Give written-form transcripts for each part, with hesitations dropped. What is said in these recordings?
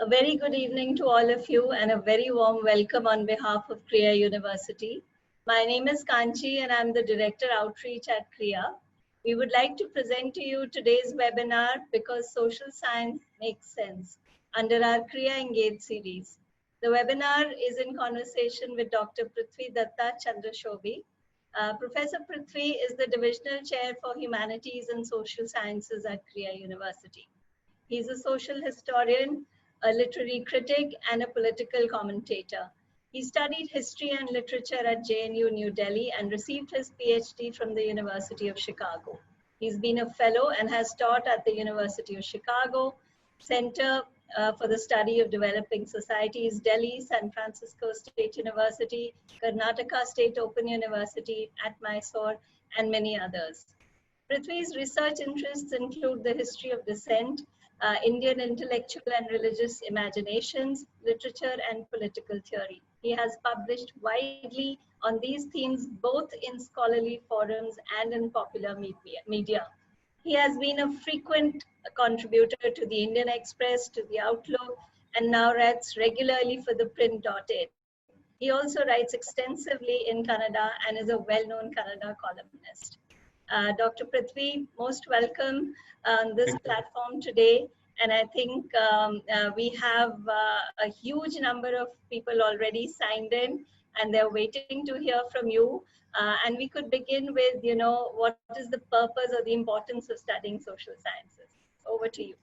A very good evening to all of you and a very warm welcome on behalf of Krea University. My name is Kanchi and I'm the Director Outreach at Krea. We would like to present to you today's webinar because social science makes sense under our Krea Engage series. The webinar is in conversation with Dr. Prithvi Datta Chandra Shobhi. Professor Prithvi is the Divisional Chair for Humanities and Social Sciences at Krea University. He's a social historian, a literary critic, and a political commentator. He studied history and literature at JNU New Delhi and received his PhD from the University of Chicago. He's been a fellow and has taught at the University of Chicago, Center for the Study of Developing Societies, Delhi, San Francisco State University, Karnataka State Open University at Mysore, and many others. Prithvi's research interests include the history of dissent, Indian intellectual and religious imaginations, literature, and political theory. He has published widely on these themes, both in scholarly forums and in popular media. He has been a frequent contributor to the Indian Express, to the Outlook, and now writes regularly for the print.it. He also writes extensively in Kannada and is a well-known Kannada columnist. Dr. Prithvi, most welcome on this platform today. And I think we have a huge number of people already signed in and they're waiting to hear from you. And we could begin with, what is the purpose or the importance of studying social sciences? Over to you.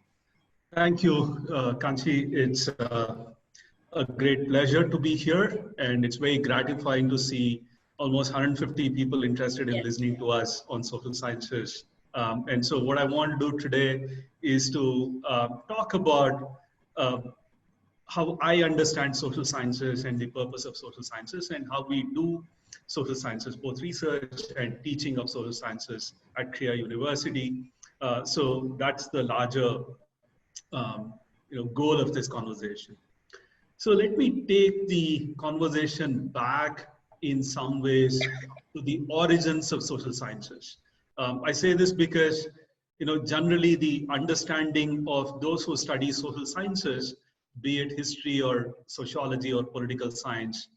Thank you, Kanchi. It's a great pleasure to be here. And it's very gratifying to see almost 150 people interested in listening to us on social sciences. And so what I want to do today is to talk about how I understand social sciences and the purpose of social sciences and how we do social sciences, both research and teaching of social sciences at Krea University. So that's the larger goal of this conversation. So let me take the conversation back in some ways to the origins of social sciences. I say this because, generally the understanding of those who study social sciences, be it history or sociology or political science,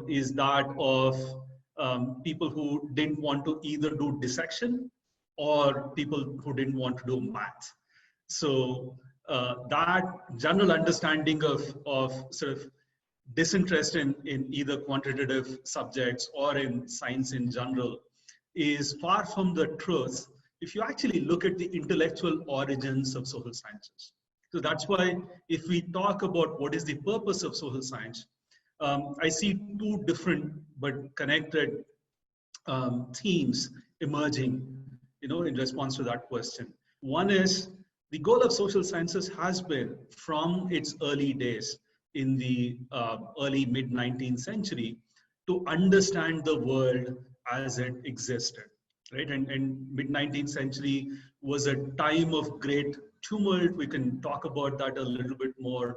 is that of people who didn't want to either do dissection or people who didn't want to do math. So that general understanding of sort of disinterest in either quantitative subjects or in science in general is far from the truth if you actually look at the intellectual origins of social sciences. So that's why if we talk about what is the purpose of social science, I see two different but connected themes emerging, in response to that question. One is the goal of social sciences has been from its early days in the early mid-19th century to understand the world as it existed, right? And mid-19th century was a time of great tumult. We can talk about that a little bit more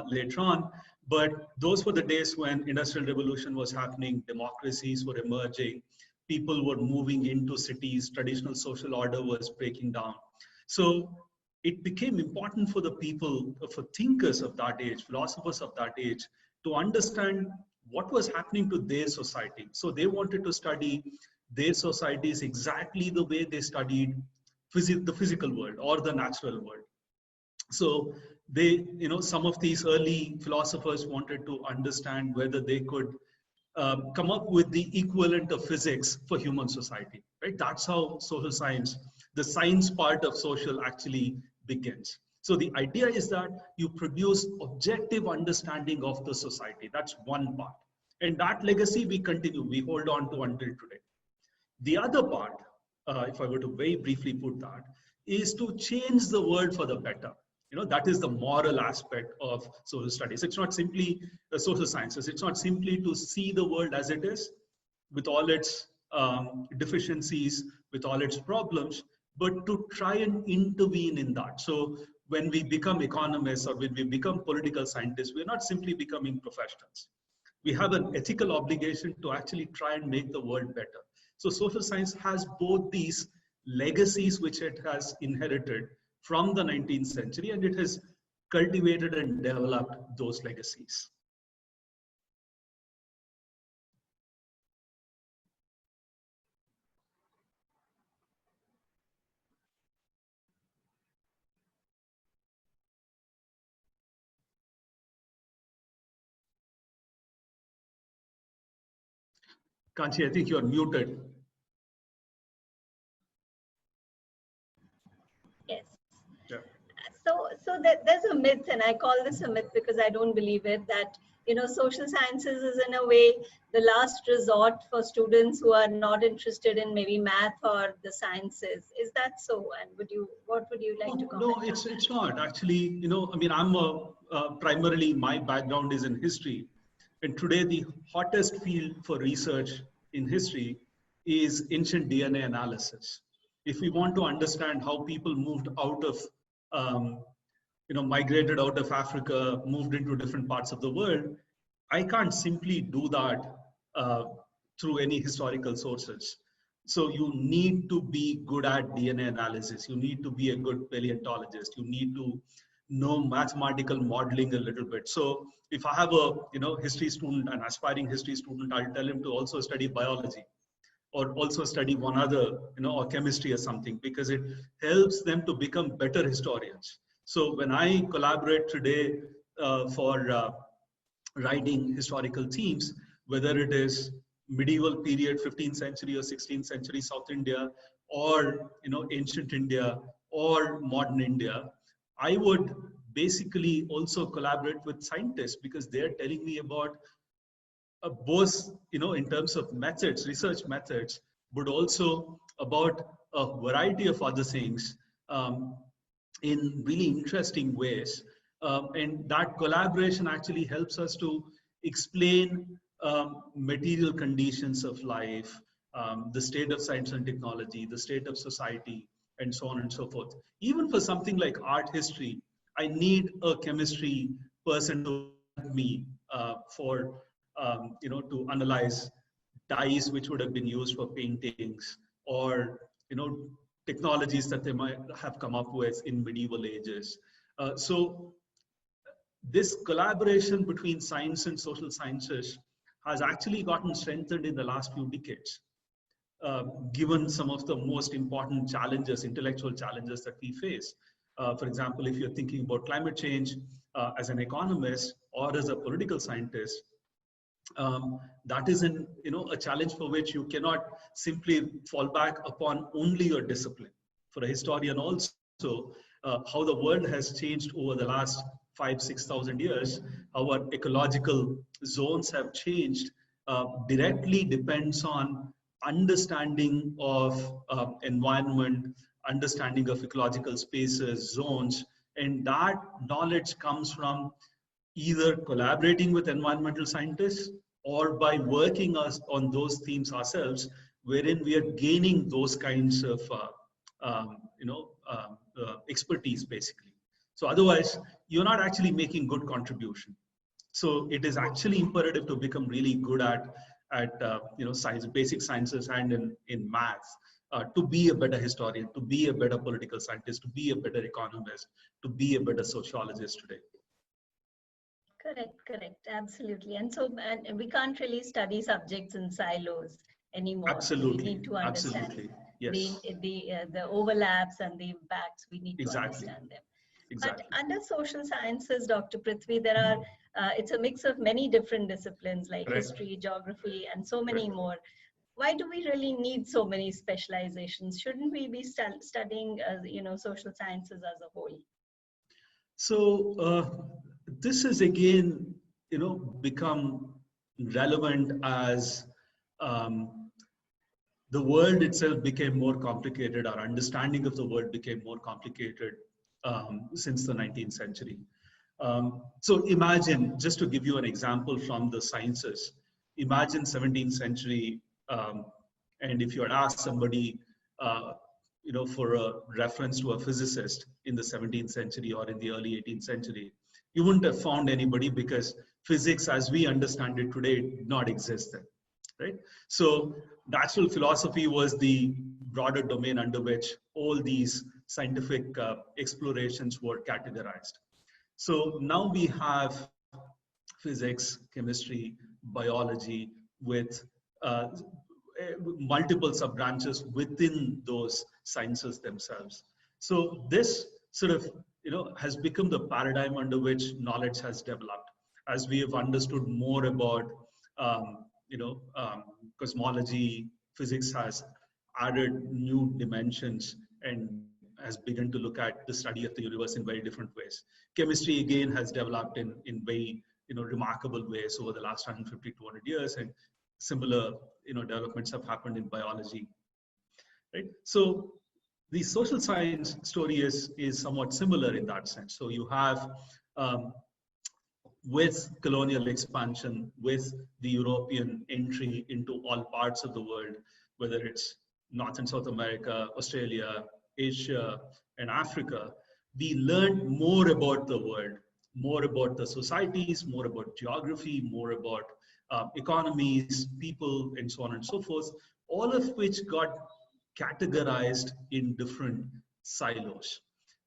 later on, but those were the days when industrial revolution was happening, democracies were emerging, people were moving into cities, traditional social order was breaking down. So it became important for the people, for thinkers of that age, philosophers of that age, to understand what was happening to their society. So they wanted to study their societies exactly the way they studied the physical world or the natural world. So they, some of these early philosophers wanted to understand whether they could come up with the equivalent of physics for human society, right? That's how social science, the science part of social actually begins. So the idea is that you produce objective understanding of the society. That's one part. And that legacy we continue, we hold on to until today. The other part, if I were to very briefly put that, is to change the world for the better. That is the moral aspect of social studies. It's not simply the social sciences. It's not simply to see the world as it is, with all its deficiencies, with all its problems, but to try and intervene in that. So when we become economists or when we become political scientists, we're not simply becoming professionals. We have an ethical obligation to actually try and make the world better. So social science has both these legacies which it has inherited from the 19th century, and it has cultivated and developed those legacies. Kanchi, I think you're muted. Yes. Yeah. So there's a myth, and I call this a myth because I don't believe it, that social sciences is in a way the last resort for students who are not interested in maybe math or the sciences. Is that so? And what would you like to comment? No, it's not actually. I mean, I'm primarily my background is in history, and today the hottest field for research in history is ancient DNA analysis. If we want to understand how people moved out of migrated out of Africa, moved into different parts of the world, I can't simply do that through any historical sources. So you need to be good at DNA analysis. You need to be a good paleontologist. You need to know mathematical modeling a little bit. So if I have a history student, an aspiring history student, I'll tell him to also study biology, or also study one other, or chemistry or something, because it helps them to become better historians. So when I collaborate today for writing historical themes, whether it is medieval period, 15th century or 16th century South India, or ancient India or modern India, I would basically also collaborate with scientists, because they're telling me about both in terms of methods, research methods, but also about a variety of other things in really interesting ways. And that collaboration actually helps us to explain material conditions of life, the state of science and technology, the state of society, and so on and so forth. Even for something like art history, I need a chemistry person to help me to analyze dyes which would have been used for paintings, or technologies that they might have come up with in medieval ages. So this collaboration between science and social sciences has actually gotten strengthened in the last few decades, given some of the most important challenges, intellectual challenges that we face. For example, if you're thinking about climate change as an economist or as a political scientist, that is a challenge for which you cannot simply fall back upon only your discipline. For a historian also, how the world has changed over the last 5,000-6,000 years, our ecological zones have changed, directly depends on understanding of environment, understanding of ecological spaces, zones, and that knowledge comes from either collaborating with environmental scientists or by working us on those themes ourselves, wherein we are gaining those kinds of expertise basically. So otherwise, you're not actually making good contribution. So it is actually imperative to become really good at science, basic sciences, and in math, to be a better historian, to be a better political scientist, to be a better economist, to be a better sociologist today. Correct, absolutely. And so we can't really study subjects in silos anymore. Absolutely. We need to understand Absolutely. Yes. the overlaps and the impacts. We need to understand them. Exactly. But under social sciences, Dr. Prithvi, there are it's a mix of many different disciplines like Correct. history, geography, and so many more. Why do we really need so many specializations? Shouldn't we be studying social sciences as a whole? So this is again, become relevant as the world itself became more complicated. Our understanding of the world became more complicated since the 19th century. So imagine, just to give you an example from the sciences, imagine 17th century, and if you had asked somebody, for a reference to a physicist in the 17th century or in the early 18th century, you wouldn't have found anybody, because physics as we understand it today did not exist then, right? So natural philosophy was the broader domain under which all these scientific explorations were categorized. So now we have physics, chemistry, biology with multiple sub-branches within those sciences themselves. So this sort of, has become the paradigm under which knowledge has developed as we have understood more about, cosmology. Physics has added new dimensions and has begun to look at the study of the universe in very different ways. Chemistry again has developed in very remarkable ways over the last 150, 200 years, and similar developments have happened in biology, right? So the social science story is somewhat similar in that sense. So you have with colonial expansion, with the European entry into all parts of the world, whether it's North and South America, Australia, Asia, and Africa, we learned more about the world, more about the societies, more about geography, more about economies, people, and so on and so forth, all of which got categorized in different silos.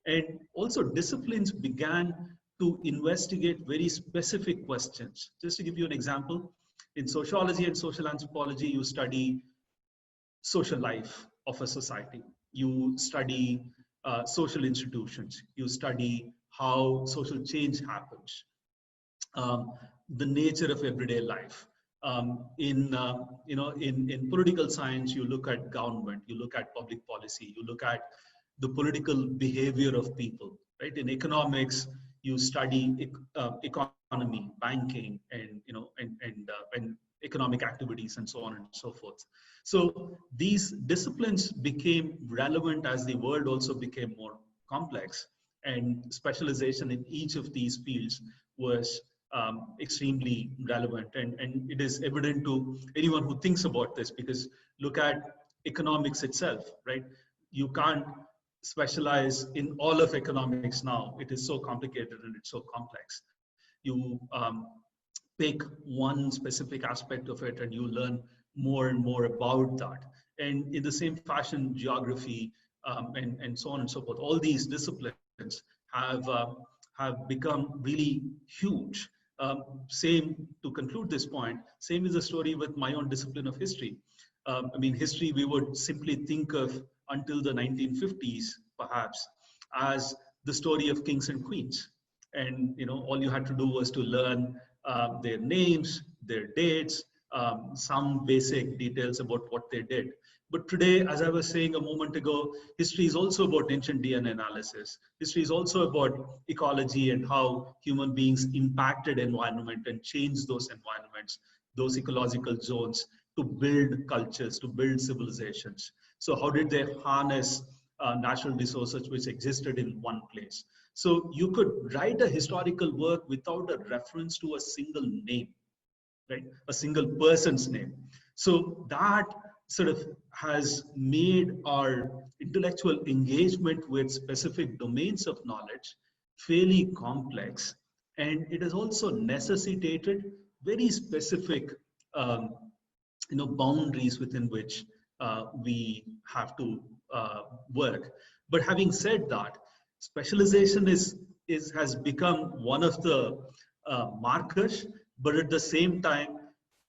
And also disciplines began to investigate very specific questions. Just to give you an example, in sociology and social anthropology, you study social life of a society. You study social institutions. You study how social change happens, the nature of everyday life. In political science, you look at government, you look at public policy, you look at the political behavior of people, right? In economics, you study economy, banking, and economic activities, and so on and so forth. So these disciplines became relevant as the world also became more complex, and specialization in each of these fields was extremely relevant. And it is evident to anyone who thinks about this, because look at economics itself, right? You can't specialize in all of economics now. It is so complicated and it's so complex. You pick one specific aspect of it and you learn more and more about that. And in the same fashion, geography and so on and so forth, all these disciplines have become really huge. Same, to conclude this point, same is the story with my own discipline of history. I mean, history, we would simply think of until the 1950s, perhaps, as the story of kings and queens. And, all you had to do was to learn their names, their dates, some basic details about what they did. But today, as I was saying a moment ago, history is also about ancient DNA analysis. History is also about ecology and how human beings impacted environment and changed those environments, those ecological zones, to build cultures, to build civilizations. So how did they harness natural resources which existed in one place? So you could write a historical work without a reference to a single name, right? A single person's name. So that sort of has made our intellectual engagement with specific domains of knowledge fairly complex. And it has also necessitated very specific boundaries within which we have to work. But having said that, specialization has become one of the markers. But at the same time,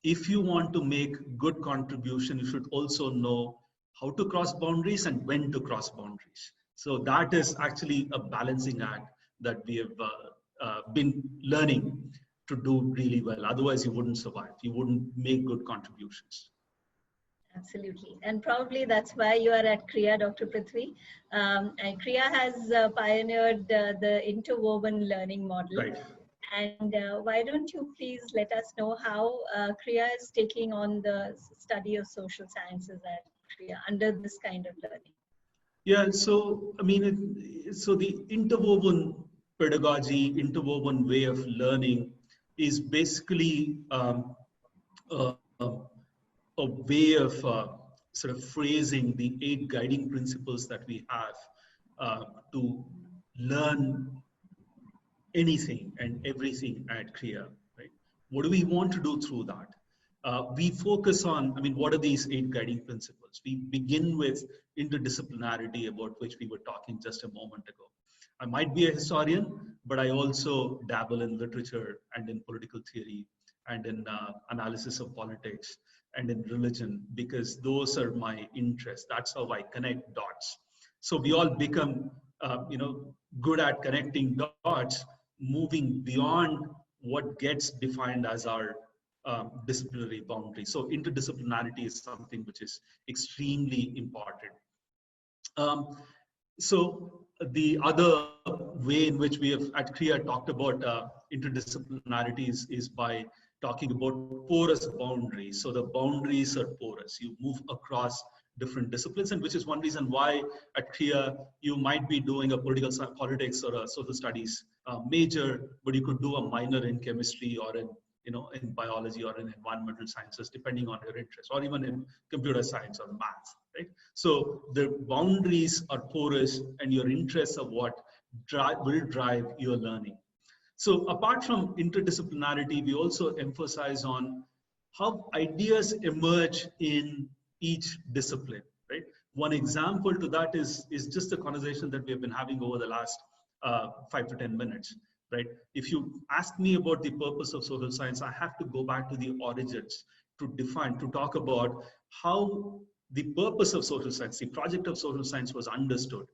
if you want to make good contribution, you should also know how to cross boundaries and when to cross boundaries. So that is actually a balancing act that we have been learning to do really well. Otherwise, you wouldn't survive. You wouldn't make good contributions. Absolutely. And probably that's why you are at Krea, Dr. Prithvi. And Krea has pioneered the interwoven learning model. Right. And why don't you please let us know how Krea is taking on the study of social sciences at Krea under this kind of learning? Yeah, so I mean, so the interwoven pedagogy, interwoven way of learning is basically a way of sort of phrasing the 8 guiding principles that we have to learn anything and everything at Krea, right? What do we want to do through that? We focus on, I mean, what are these 8 guiding principles? We begin with interdisciplinarity, about which we were talking just a moment ago. I might be a historian, but I also dabble in literature and in political theory and in analysis of politics and in religion, because those are my interests. That's how I connect dots. So we all become, good at connecting dots, moving beyond what gets defined as our disciplinary boundary. So interdisciplinarity is something which is extremely important. So the other way in which we have at Krea talked about interdisciplinarities is by talking about porous boundaries. So the boundaries are porous. You move across different disciplines, and which is one reason why at Krea you might be doing a politics or a social studies major, but you could do a minor in chemistry or in biology or in environmental sciences, depending on your interest, or even in computer science or math, right? So the boundaries are porous, and your interests are what will drive your learning. So apart from interdisciplinarity, we also emphasize on how ideas emerge in each discipline, right? One example to that is just the conversation that we have been having over the last 5 to 10 minutes, right? If you ask me about the purpose of social science, I have to go back to the origins to talk about how the purpose of social science, the project of social science was understood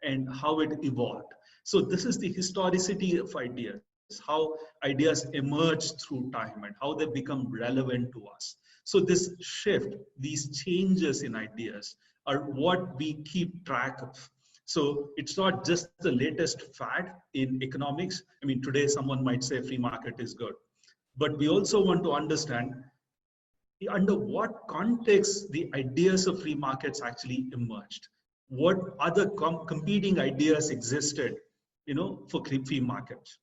and how it evolved. So this is the historicity of ideas, how ideas emerge through time and how they become relevant to us. So this shift, these changes in ideas are what we keep track of. So it's not just the latest fad in economics. I mean, today someone might say free market is good, but we also want to understand under what context the ideas of free markets actually emerged. What other competing ideas existed, for free markets.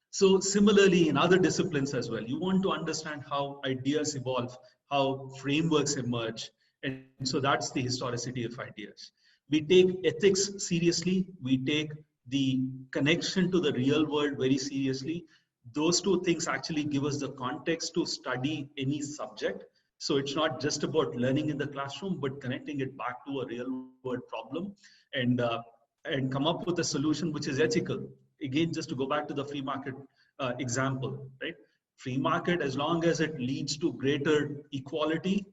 So similarly, in other disciplines as well, you want to understand how ideas evolve, how frameworks emerge. And so that's the historicity of ideas. We take ethics seriously. We take the connection to the real world very seriously. Those two things actually give us the context to study any subject. So it's not just about learning in the classroom, but connecting it back to a real world problem and come up with a solution which is ethical. Again, just to go back to the free market example, right? Free market, as long as it leads to greater equality,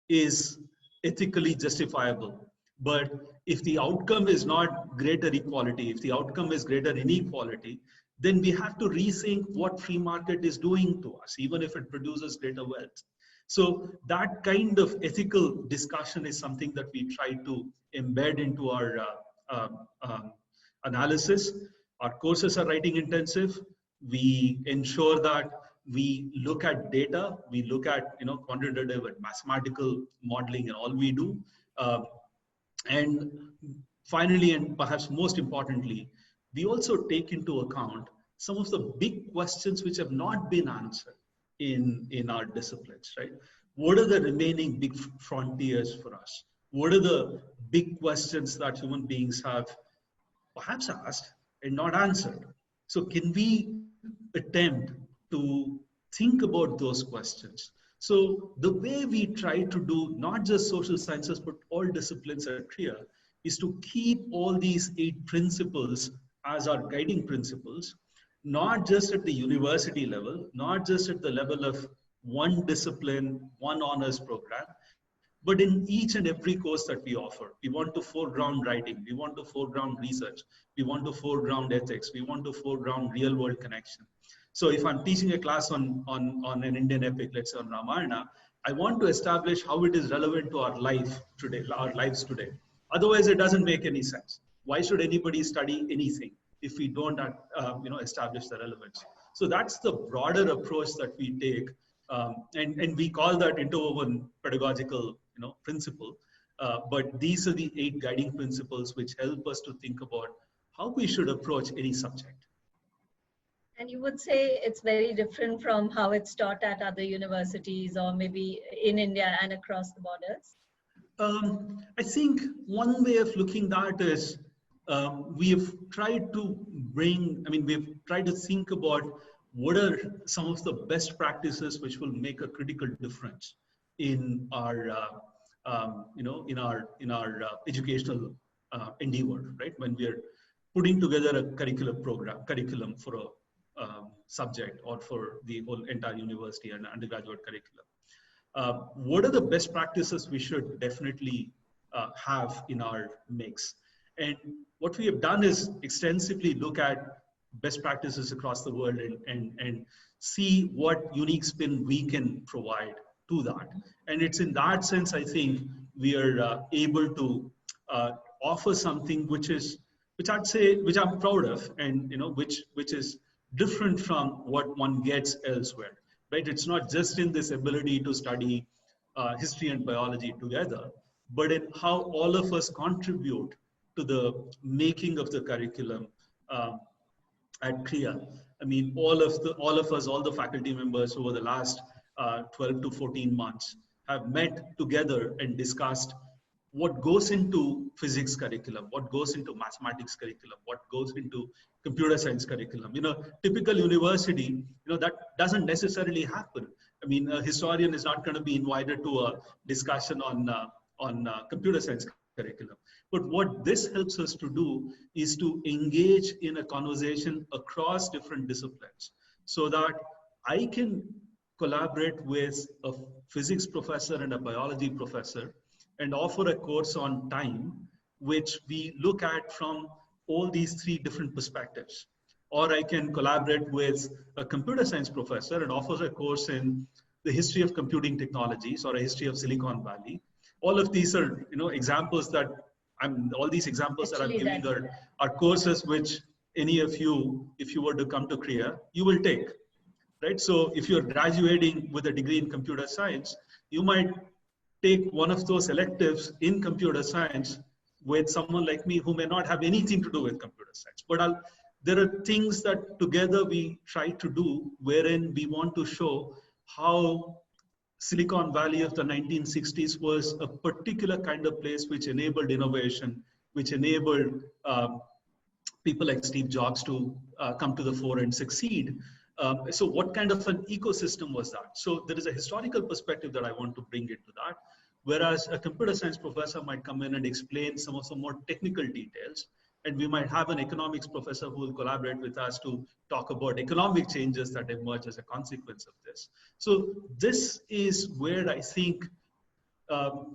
is ethically justifiable. But if the outcome is not greater equality, if the outcome is greater inequality, then we have to rethink what free market is doing to us, even if it produces greater wealth. So that kind of ethical discussion is something that we try to embed into our analysis. Our courses are writing intensive. We ensure that we look at data, we look at quantitative and mathematical modeling and all we do. And finally, and perhaps most importantly, we also take into account some of the big questions which have not been answered in our disciplines, right? What are the remaining big frontiers for us? What are the big questions that human beings have perhaps asked and not answered? So can we attempt to think about those questions? So the way we try to do not just social sciences, but all disciplines at Krea is to keep all these 8 principles as our guiding principles, not just at the university level, not just at the level of one discipline, one honors program, but in each and every course that we offer. We want to foreground writing, we want to foreground research, we want to foreground ethics, we want to foreground real world connection. So if I'm teaching a class on an Indian epic, let's say on Ramayana, I want to establish how it is relevant to our life today, our lives today. Otherwise, it doesn't make any sense. Why should anybody study anything if we don't establish the relevance? So that's the broader approach that we take. And we call that interwoven pedagogical principle. But these are the 8 guiding principles which help us to think about how we should approach any subject. And you would say it's very different from how it's taught at other universities or maybe in India and across the borders? I think one way of looking at it is we have tried to we've tried to think about what are some of the best practices which will make a critical difference in our in our educational endeavor, right? When we are putting together a curriculum for a subject or for the whole entire university and undergraduate curriculum. What are the best practices we should definitely have in our mix? And what we have done is extensively look at best practices across the world and see what unique spin we can provide to that. And it's in that sense, I think, we are able to offer something which I'd say, which I'm proud of, and which is different from what one gets elsewhere. Right? It's not just in this ability to study history and biology together, but in how all of us contribute to the making of the curriculum at Krea. I mean, all of us, all the faculty members over the last 12 to 14 months have met together and discussed what goes into physics curriculum, what goes into mathematics curriculum, what goes into computer science curriculum. Typical university, that doesn't necessarily happen. I mean, a historian is not going to be invited to a discussion on computer science curriculum. But what this helps us to do is to engage in a conversation across different disciplines so that I can collaborate with a physics professor and a biology professor and offer a course on time, which we look at from all these three different perspectives. Or I can collaborate with a computer science professor and offer a course in the history of computing technologies or a history of Silicon Valley. All of these are, examples that all these examples that I'm giving are courses which any of you, if you were to come to Krea, you will take, right? So if you're graduating with a degree in computer science, you might take one of those electives in computer science with someone like me who may not have anything to do with computer science. But there are things that together we try to do wherein we want to show how Silicon Valley of the 1960s was a particular kind of place which enabled innovation, which enabled people like Steve Jobs to come to the fore and succeed. So what kind of an ecosystem was that? So there is a historical perspective that I want to bring into that, whereas a computer science professor might come in and explain some of the more technical details. And we might have an economics professor who will collaborate with us to talk about economic changes that emerge as a consequence of this. So this is where I think,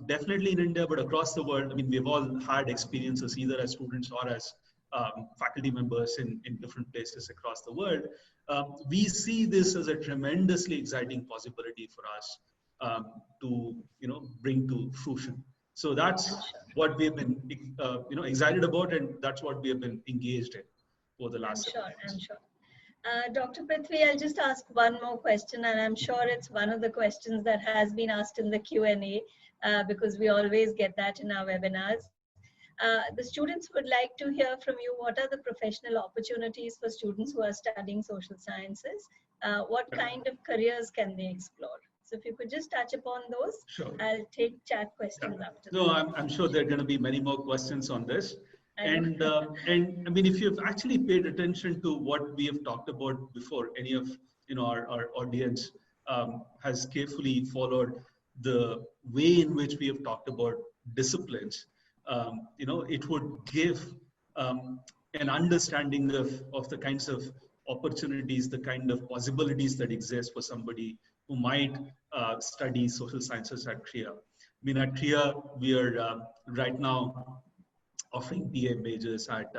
definitely in India, but across the world, I mean, we've all had experiences either as students or as faculty members in different places across the world. We see this as a tremendously exciting possibility for us to, bring to fruition. So that's what we've been, excited about, and that's what we have been engaged in for the last. I'm sure. Dr. Prithvi, I'll just ask one more question, and I'm sure it's one of the questions that has been asked in the Q&A because we always get that in our webinars. The students would like to hear from you, what are the professional opportunities for students who are studying social sciences? What kind of careers can they explore? So if you could just touch upon those, sure. I'll take chat questions after. No, I'm sure there are going to be many more questions on this. And I mean, if you've actually paid attention to what we have talked about before, any of our audience has carefully followed the way in which we have talked about disciplines. It would give an understanding of the kinds of opportunities, the kind of possibilities that exist for somebody who might study social sciences at Krea. I mean, at Krea, we are right now offering BA majors at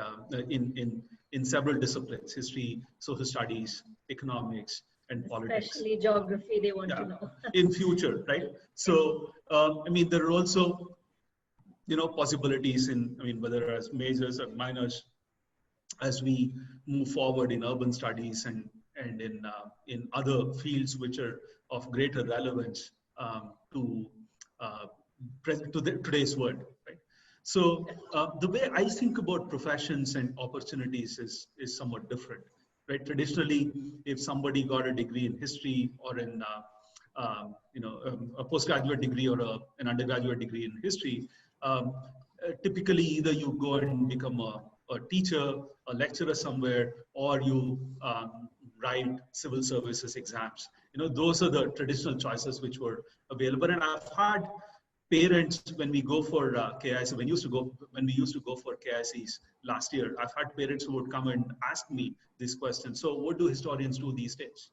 in several disciplines: history, social studies, economics, and politics. Especially geography, they want to know. In future, right? So, I mean, there are also, possibilities in, whether as majors or minors, as we move forward in urban studies and in other fields which are of greater relevance to today's world, right? So the way I think about professions and opportunities is somewhat different, right? Traditionally, if somebody got a degree in history or in a postgraduate degree or an undergraduate degree in history, typically either you go and become a teacher, a lecturer somewhere, or you write civil services exams. Those are the traditional choices which were available. And I've had parents, when we go for KIC, when we used to go for KICs last year, I've had parents who would come and ask me this question. So what do historians do these days?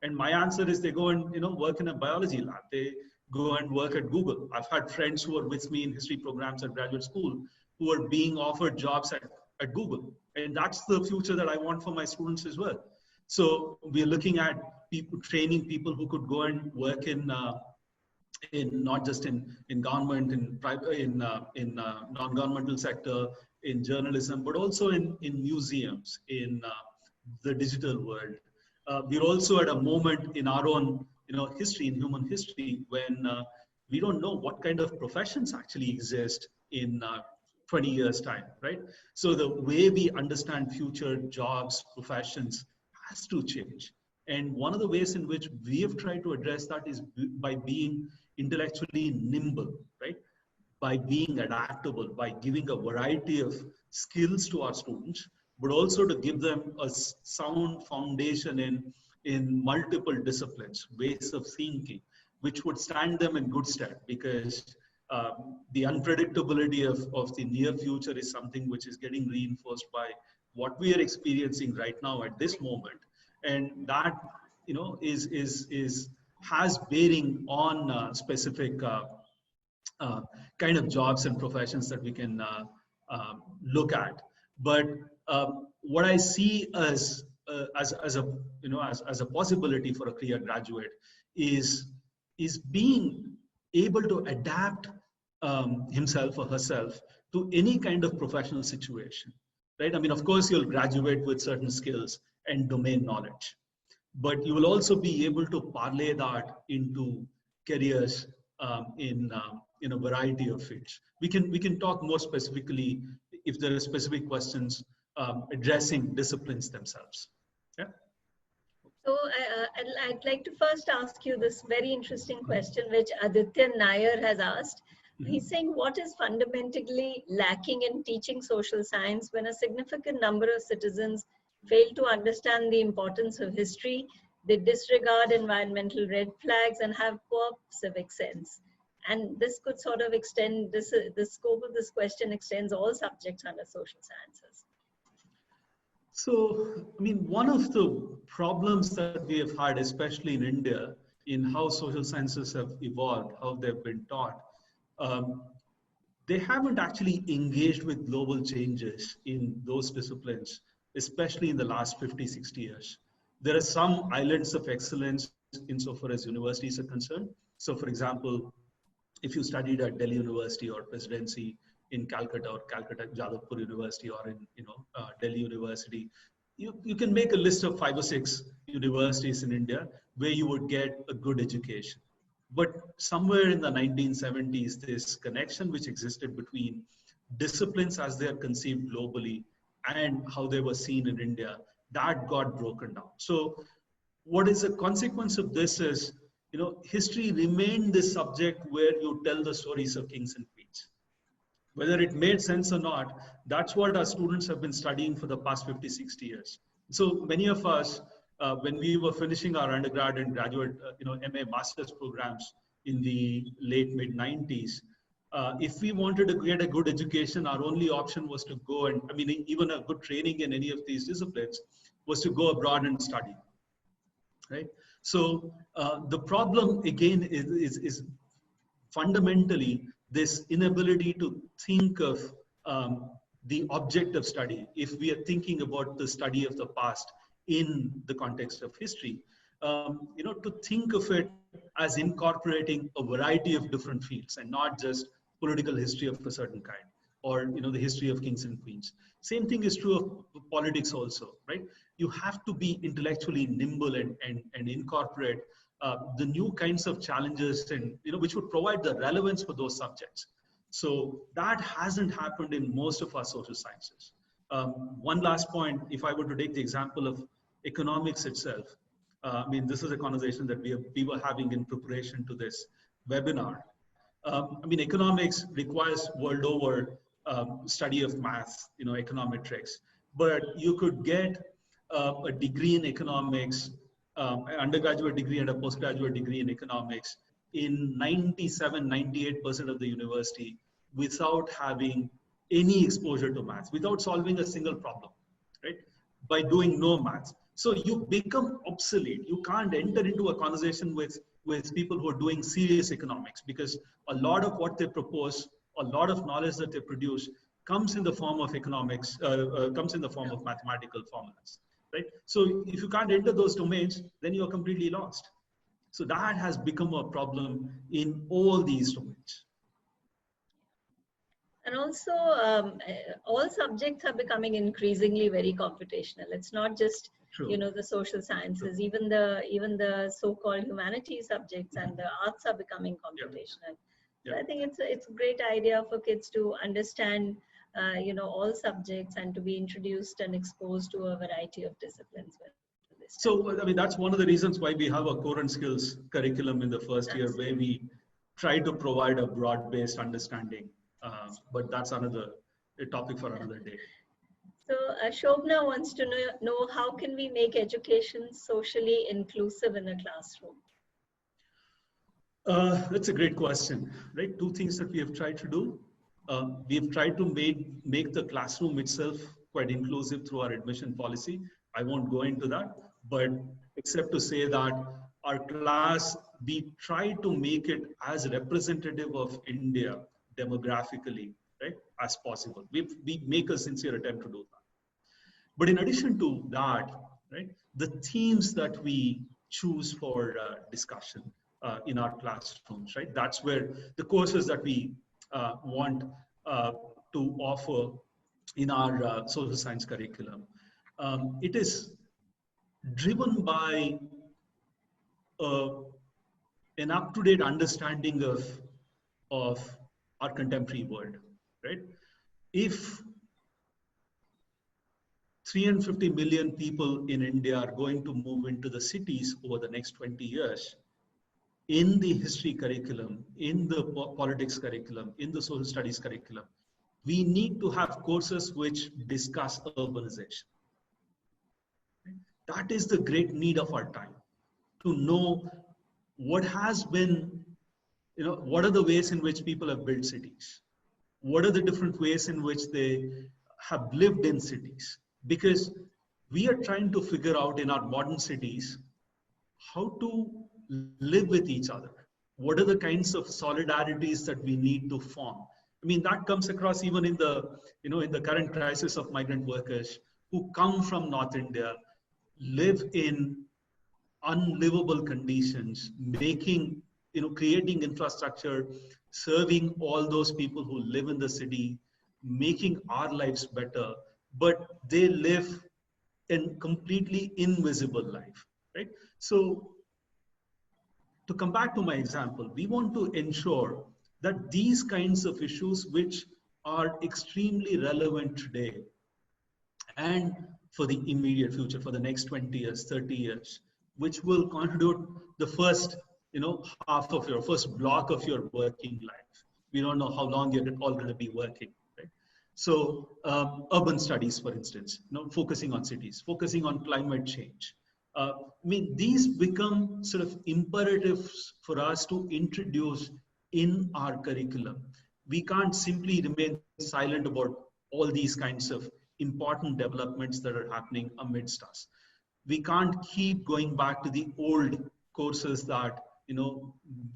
And my answer is they go and work in a biology lab. They go and work at Google. I've had friends who are with me in history programs at graduate school who are being offered jobs at Google. And that's the future that I want for my students as well. So we're looking at people, training people who could go and work in not just in government, in private, in non-governmental sector, in journalism, but also in museums, in the digital world. We're also at a moment in our own history, in human history, when we don't know what kind of professions actually exist in 20 years time, right? So the way we understand future jobs, professions has to change. And one of the ways in which we have tried to address that is by being intellectually nimble, right? By being adaptable, by giving a variety of skills to our students, but also to give them a sound foundation in multiple disciplines, ways of thinking, which would stand them in good stead, because the unpredictability of the near future is something which is getting reinforced by what we are experiencing right now at this moment. And that has bearing on specific kind of jobs and professions that we can look at. But what I see as a possibility for a Krea graduate is being able to adapt himself or herself to any kind of professional situation, right? I mean, of course, you'll graduate with certain skills and domain knowledge, but you will also be able to parlay that into careers in a variety of fields. We can talk more specifically if there are specific questions addressing disciplines themselves. Yeah. So I'd like to first ask you this very interesting question, which Aditya Nair has asked. He's saying, what is fundamentally lacking in teaching social science when a significant number of citizens fail to understand the importance of history, they disregard environmental red flags, and have poor civic sense? And this could sort of extend, the scope of this question extends all subjects under social sciences. So, I mean, one of the problems that we have had, especially in India, in how social sciences have evolved, how they've been taught, they haven't actually engaged with global changes in those disciplines, especially in the last 50, 60 years. There are some islands of excellence insofar as universities are concerned. So, for example, if you studied at Delhi University or Presidency in Calcutta, or Calcutta Jadavpur University, or in Delhi University, you can make a list of 5 or 6 universities in India where you would get a good education. But somewhere in the 1970s, this connection which existed between disciplines as they are conceived globally and how they were seen in India, that got broken down. So what is the consequence of this is, history remained this subject where you tell the stories of kings and queens. Whether it made sense or not, that's what our students have been studying for the past 50, 60 years. So many of us, when we were finishing our undergrad and graduate, MA master's programs in the late mid 90s, if we wanted to get a good education, our only option was to go and, even a good training in any of these disciplines was to go abroad and study, right? So the problem again is fundamentally this inability to think of the object of study. If we are thinking about the study of the past in the context of history, to think of it as incorporating a variety of different fields and not just political history of a certain kind, or the history of kings and queens. Same thing is true of politics also, right? You have to be intellectually nimble and incorporate the new kinds of challenges, and which would provide the relevance for those subjects. So that hasn't happened in most of our social sciences. One last point, if I were to take the example of economics itself, this is a conversation that we were having in preparation to this webinar. Economics requires world over study of math, econometrics, but you could get a degree in economics, an undergraduate degree and a postgraduate degree in economics in 97, 98% of the university without having any exposure to maths, without solving a single problem, right? By doing no maths. So you become obsolete. You can't enter into a conversation with people who are doing serious economics, because a lot of what they propose, a lot of knowledge that they produce comes in the form of economics, comes in the form of mathematical formulas, right? So if you can't enter those domains, then you're completely lost. So that has become a problem in all these domains. And also, all subjects are becoming increasingly very computational. It's not just True. the social sciences, True. even the so-called humanities subjects and the arts are becoming computational. Yeah. So I think it's a great idea for kids to understand all subjects and to be introduced and exposed to a variety of disciplines. So I mean, that's one of the reasons why we have a core and skills curriculum in the first year, where we try to provide a broad-based understanding. But that's another topic for another day. So Shobna wants to know how can we make education socially inclusive in a classroom? That's a great question, right? Two things that we have tried to do. We have tried to make the classroom itself quite inclusive through our admission policy. I won't go into that, but except to say that our class, we try to make it as representative of India demographically, right, as possible. We make a sincere attempt to do that. But in addition to that, right, the themes that we choose for discussion in our classrooms, right, that's where the courses that we want to offer in our social science curriculum, it is driven by an up-to-date understanding of our contemporary world, right? If 350 million people in India are going to move into the cities over the next 20 years, in the history curriculum, in the politics curriculum, in the social studies curriculum, we need to have courses which discuss urbanization. That is the great need of our time, to know what has been, what are the ways in which people have built cities? What are the different ways in which they have lived in cities? Because we are trying to figure out in our modern cities how to live with each other. What are the kinds of solidarities that we need to form? I mean, that comes across even in the current crisis of migrant workers who come from North India, live in unlivable conditions, creating infrastructure, serving all those people who live in the city, making our lives better, but they live in completely invisible life, right? So to come back to my example, we want to ensure that these kinds of issues, which are extremely relevant today and for the immediate future, for the next 20 years, 30 years, which will contribute the first, half of your first block of your working life. We don't know how long you're all going to be working, right? So urban studies, for instance, focusing on cities, focusing on climate change. I mean, these become sort of imperatives for us to introduce in our curriculum. We can't simply remain silent about all these kinds of important developments that are happening amidst us. We can't keep going back to the old courses that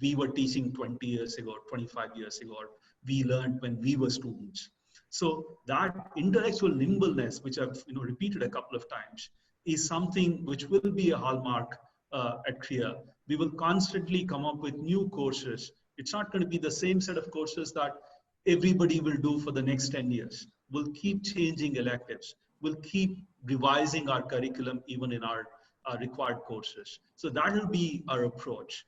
we were teaching 20 years ago, 25 years ago, or we learned when we were students. So that intellectual nimbleness, which I've repeated a couple of times, is something which will be a hallmark at Krea. We will constantly come up with new courses. It's not going to be the same set of courses that everybody will do for the next 10 years. We'll keep changing electives. We'll keep revising our curriculum even in our required courses. So that will be our approach.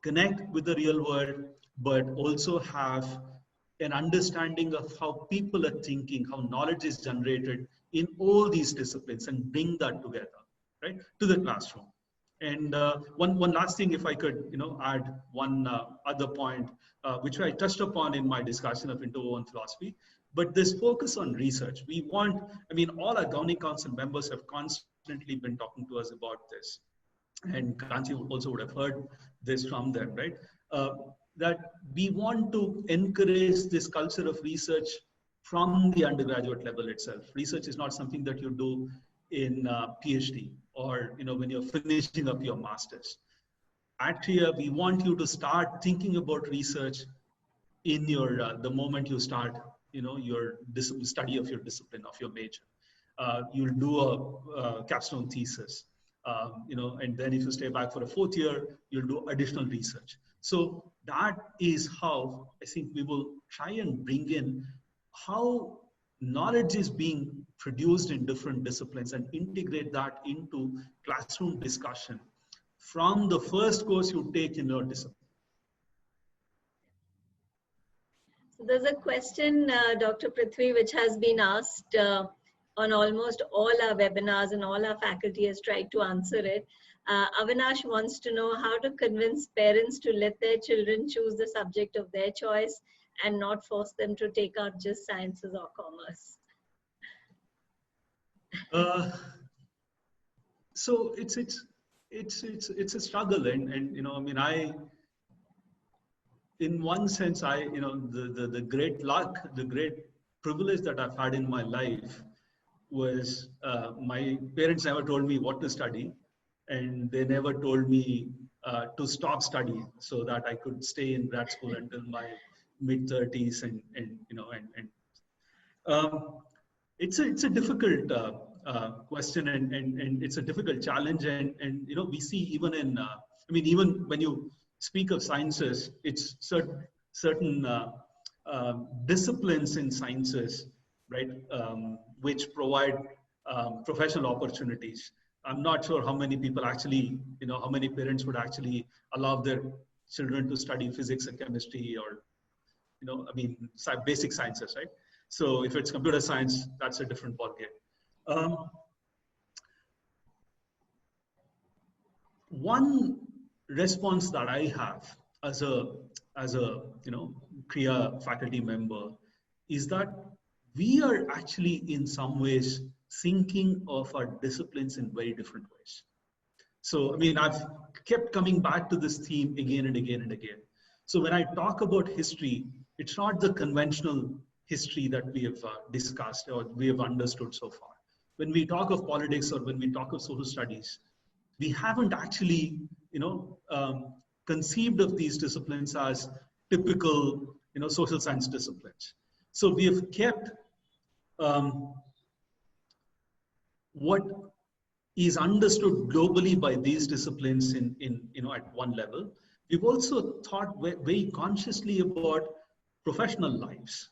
Connect with the real world, but also have an understanding of how people are thinking, how knowledge is generated in all these disciplines, and bring that together, right, to the classroom. And one last thing, if I could, add one other point, which I touched upon in my discussion of interwoven philosophy, but this focus on research. We want, all our governing council members have constantly been talking to us about this. and Kanchi also would have heard this from them, right? That we want to encourage this culture of research from the undergraduate level itself. Research is not something that you do in PhD or when you're finishing up your master's. At Krea, we want you to start thinking about research in your the moment you start your study of your discipline, of your major. You'll do a capstone thesis, and then if you stay back for a fourth year, you'll do additional research. So that is how I think we will try and bring in how knowledge is being produced in different disciplines and integrate that into classroom discussion from the first course you take in your discipline. So there's a question, Dr. Prithvi, which has been asked on almost all our webinars, and all our faculty has tried to answer it. Avinash wants to know how to convince parents to let their children choose the subject of their choice and not force them to take out just sciences or commerce. So it's a struggle, and I mean, in one sense, the great luck, the great privilege that I've had in my life was my parents never told me what to study, and they never told me to stop studying so that I could stay in grad school until my mid-30s, it's a difficult question, and it's a difficult challenge, and we see even in I mean, even when you speak of sciences, it's certain disciplines in sciences, right, which provide professional opportunities. I'm not sure how many people actually, how many parents would actually allow their children to study physics and chemistry, or, I mean, basic sciences, right? So if it's computer science, that's a different ballgame. One response that I have as a Krea faculty member is that we are actually in some ways thinking of our disciplines in very different ways. So I mean, I've kept coming back to this theme again and again and again. So when I talk about history, it's not the conventional history that we have discussed or we have understood so far. When we talk of politics or when we talk of social studies, we haven't actually conceived of these disciplines as typical social science disciplines. So we have kept what is understood globally by these disciplines in at one level. We've also thought very consciously about professional lives,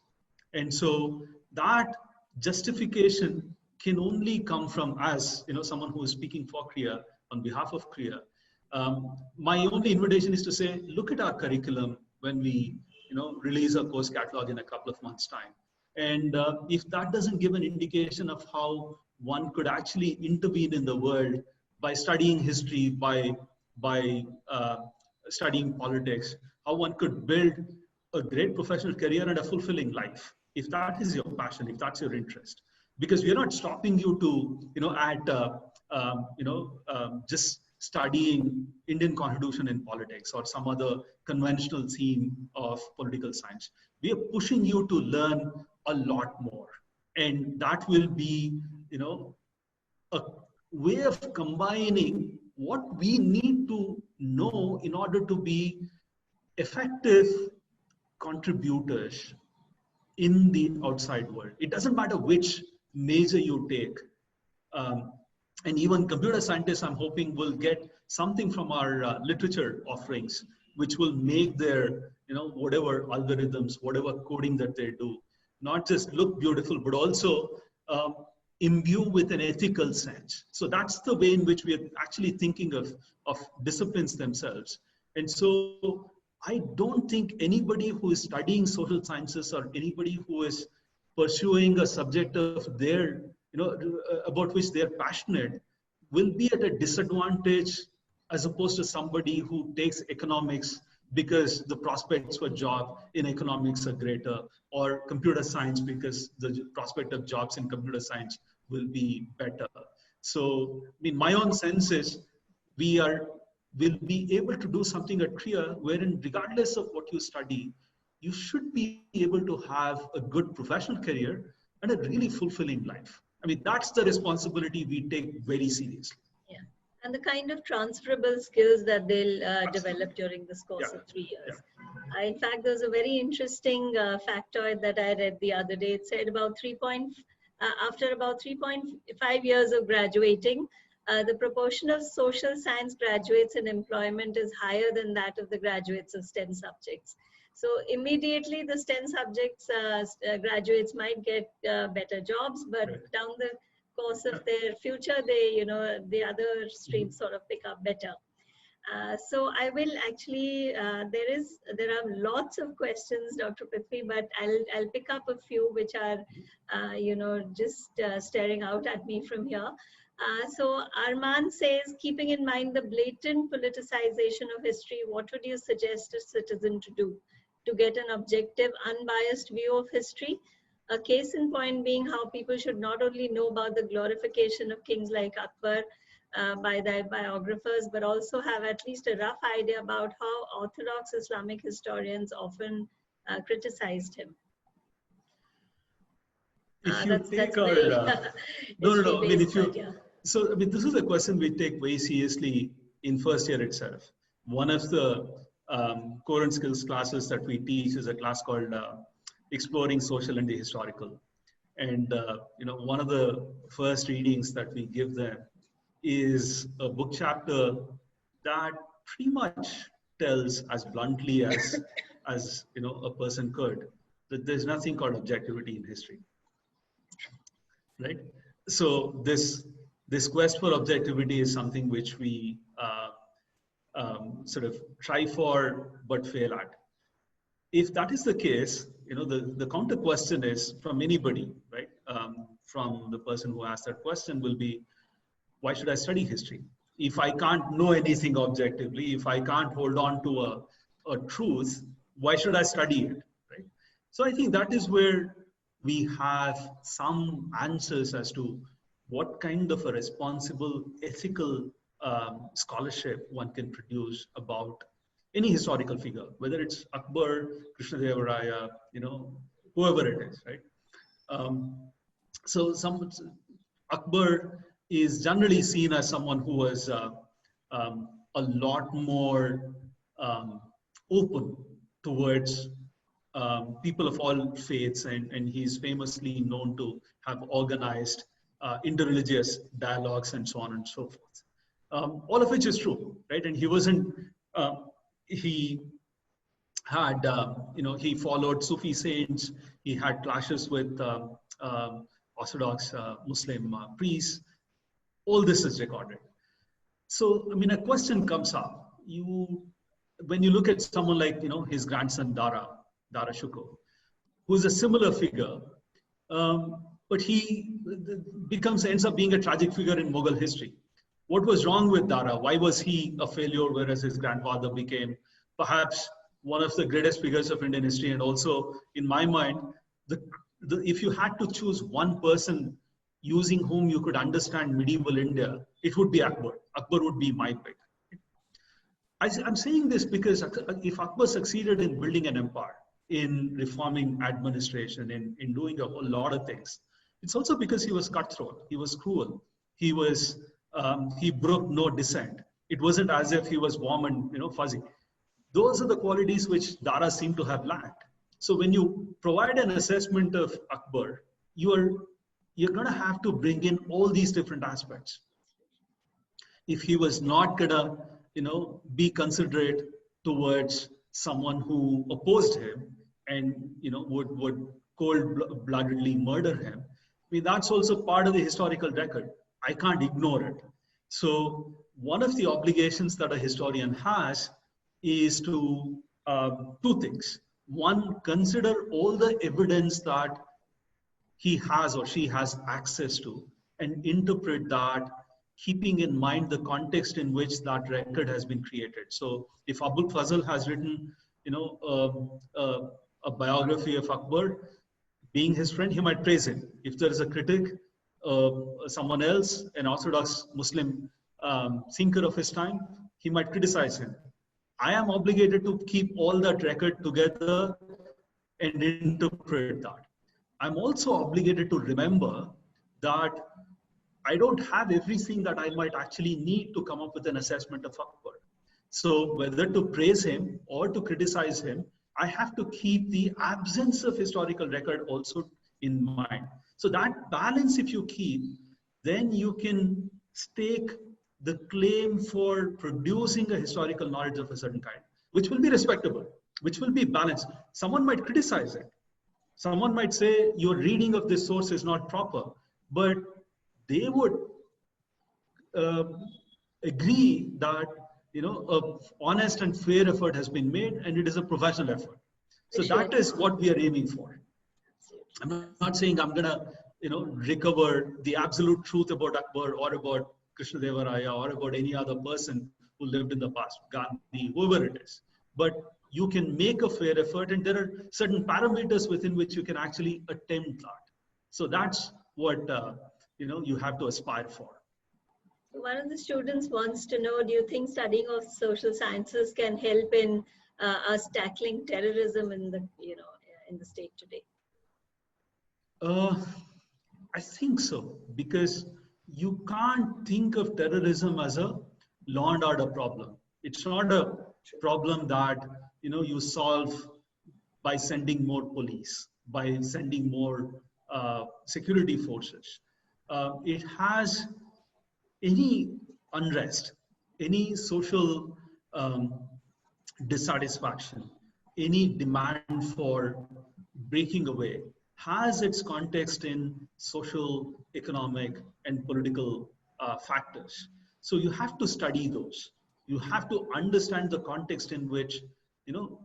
and so that justification can only come from us, someone who is speaking for Krea on behalf of Krea. My only invitation is to say, look at our curriculum when we release a course catalog in a couple of months' time. And if that doesn't give an indication of how one could actually intervene in the world by studying history, by studying politics, how one could build a great professional career and a fulfilling life, if that is your passion, if that's your interest. Because we're not stopping you to, just studying Indian Constitution in politics or some other conventional theme of political science. We are pushing you to learn a lot more. And that will be, a way of combining what we need to know in order to be effective contributors in the outside world. It doesn't matter which major you take. And even computer scientists, I'm hoping, will get something from our literature offerings, which will make their, whatever algorithms, whatever coding that they do, not just look beautiful, but also imbue with an ethical sense. So that's the way in which we are actually thinking of disciplines themselves. And so I don't think anybody who is studying social sciences or anybody who is pursuing a subject of their, about which they're passionate, will be at a disadvantage as opposed to somebody who takes economics because the prospects for job in economics are greater, or computer science because the prospect of jobs in computer science will be better. So, I mean, my own sense is will be able to do something at Krea wherein regardless of what you study, you should be able to have a good professional career and a really fulfilling life. I mean, that's the responsibility we take very seriously. Yeah. And the kind of transferable skills that they'll develop during this course of 3 years. In fact, there's a very interesting factoid that I read the other day. It said about after about 3.5 years of graduating, the proportion of social science graduates in employment is higher than that of the graduates of STEM subjects. So immediately the STEM subjects graduates might get better jobs, but down the course of their future, the other streams sort of pick up better. So I will actually, there are lots of questions, Dr. Prithvi, but I'll pick up a few which are, just staring out at me from here. So Arman says, keeping in mind the blatant politicization of history, what would you suggest a citizen to do to get an objective, unbiased view of history? A case in point being how people should not only know about the glorification of kings like Akbar by their biographers, but also have at least a rough idea about how Orthodox Islamic historians often criticized him. If you take our, no, I mean, if you, so I mean, this is a question we take very seriously in first year itself. One of the core and skills classes that we teach is a class called Exploring Social and the Historical. And, one of the first readings that we give them is a book chapter that pretty much tells as bluntly as a person could, that there's nothing called objectivity in history, right? So this quest for objectivity is something which we sort of try for but fail at. If that is the case, the counter question is from anybody, right? From the person who asked that question will be, why should I study history? If I can't know anything objectively, if I can't hold on to a truth, why should I study it, right? So I think that is where we have some answers as to what kind of a responsible, ethical scholarship one can produce about any historical figure, whether it's Akbar, Krishnadevaraya, whoever it is, right? So Akbar is generally seen as someone who was a lot more open towards people of all faiths, and he's famously known to have organized interreligious dialogues and so on and so forth. All of which is true, right? And he wasn't, he had, he followed Sufi saints, he had clashes with Orthodox Muslim priests. All this is recorded. So, I mean, a question comes up. When you look at someone like, his grandson Dara Shukr, who's a similar figure, but he ends up being a tragic figure in Mughal history. What was wrong with Dara? Why was he a failure, whereas his grandfather became perhaps one of the greatest figures of Indian history? And also, in my mind, if you had to choose one person using whom you could understand medieval India, it would be Akbar. Akbar would be my pick. I'm saying this because if Akbar succeeded in building an empire, in reforming administration, in doing a whole lot of things, it's also because he was cutthroat, he was cruel, he broke no dissent. It wasn't as if he was warm and fuzzy. Those are the qualities which Dara seemed to have lacked. So when you provide an assessment of Akbar, you're going to have to bring in all these different aspects. If he was not going to, be considerate towards someone who opposed him and, would cold-bloodedly murder him, I mean, that's also part of the historical record. I can't ignore it. So one of the obligations that a historian has is to two things. One, consider all the evidence that he has or she has access to and interpret that, keeping in mind the context in which that record has been created. So if Abul Fazl has written, a biography of Akbar, being his friend, he might praise him. If there is a critic, someone else, an Orthodox Muslim thinker of his time, he might criticize him. I am obligated to keep all that record together and interpret that. I'm also obligated to remember that I don't have everything that I might actually need to come up with an assessment of Akbar. So whether to praise him or to criticize him, I have to keep the absence of historical record also in mind. So that balance, if you keep, then you can stake the claim for producing a historical knowledge of a certain kind, which will be respectable, which will be balanced. Someone might criticize it. Someone might say your reading of this source is not proper, but they would agree that a honest and fair effort has been made, and it is a professional effort. So that is what we are aiming for. I'm not saying I'm gonna recover the absolute truth about Akbar or about Krishnadevaraya or about any other person who lived in the past, Gandhi, whoever it is. But you can make a fair effort, and there are certain parameters within which you can actually attempt that. So that's what you have to aspire for. One of the students wants to know, do you think studying of social sciences can help in us tackling terrorism in the in the state today? I think so, because you can't think of terrorism as a law and order problem. It's not a problem that you solve by sending more police, by sending more security forces. It has any unrest, any social dissatisfaction, any demand for breaking away has its context in social, economic, and political factors. So you have to study those. You have to understand the context in which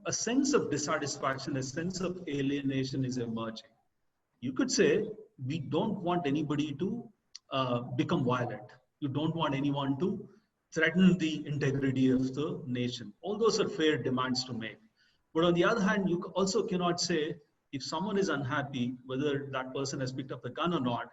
a sense of dissatisfaction, a sense of alienation is emerging. You could say we don't want anybody to become violent. You don't want anyone to threaten the integrity of the nation. All those are fair demands to make. But on the other hand, you also cannot say if someone is unhappy, whether that person has picked up the gun or not,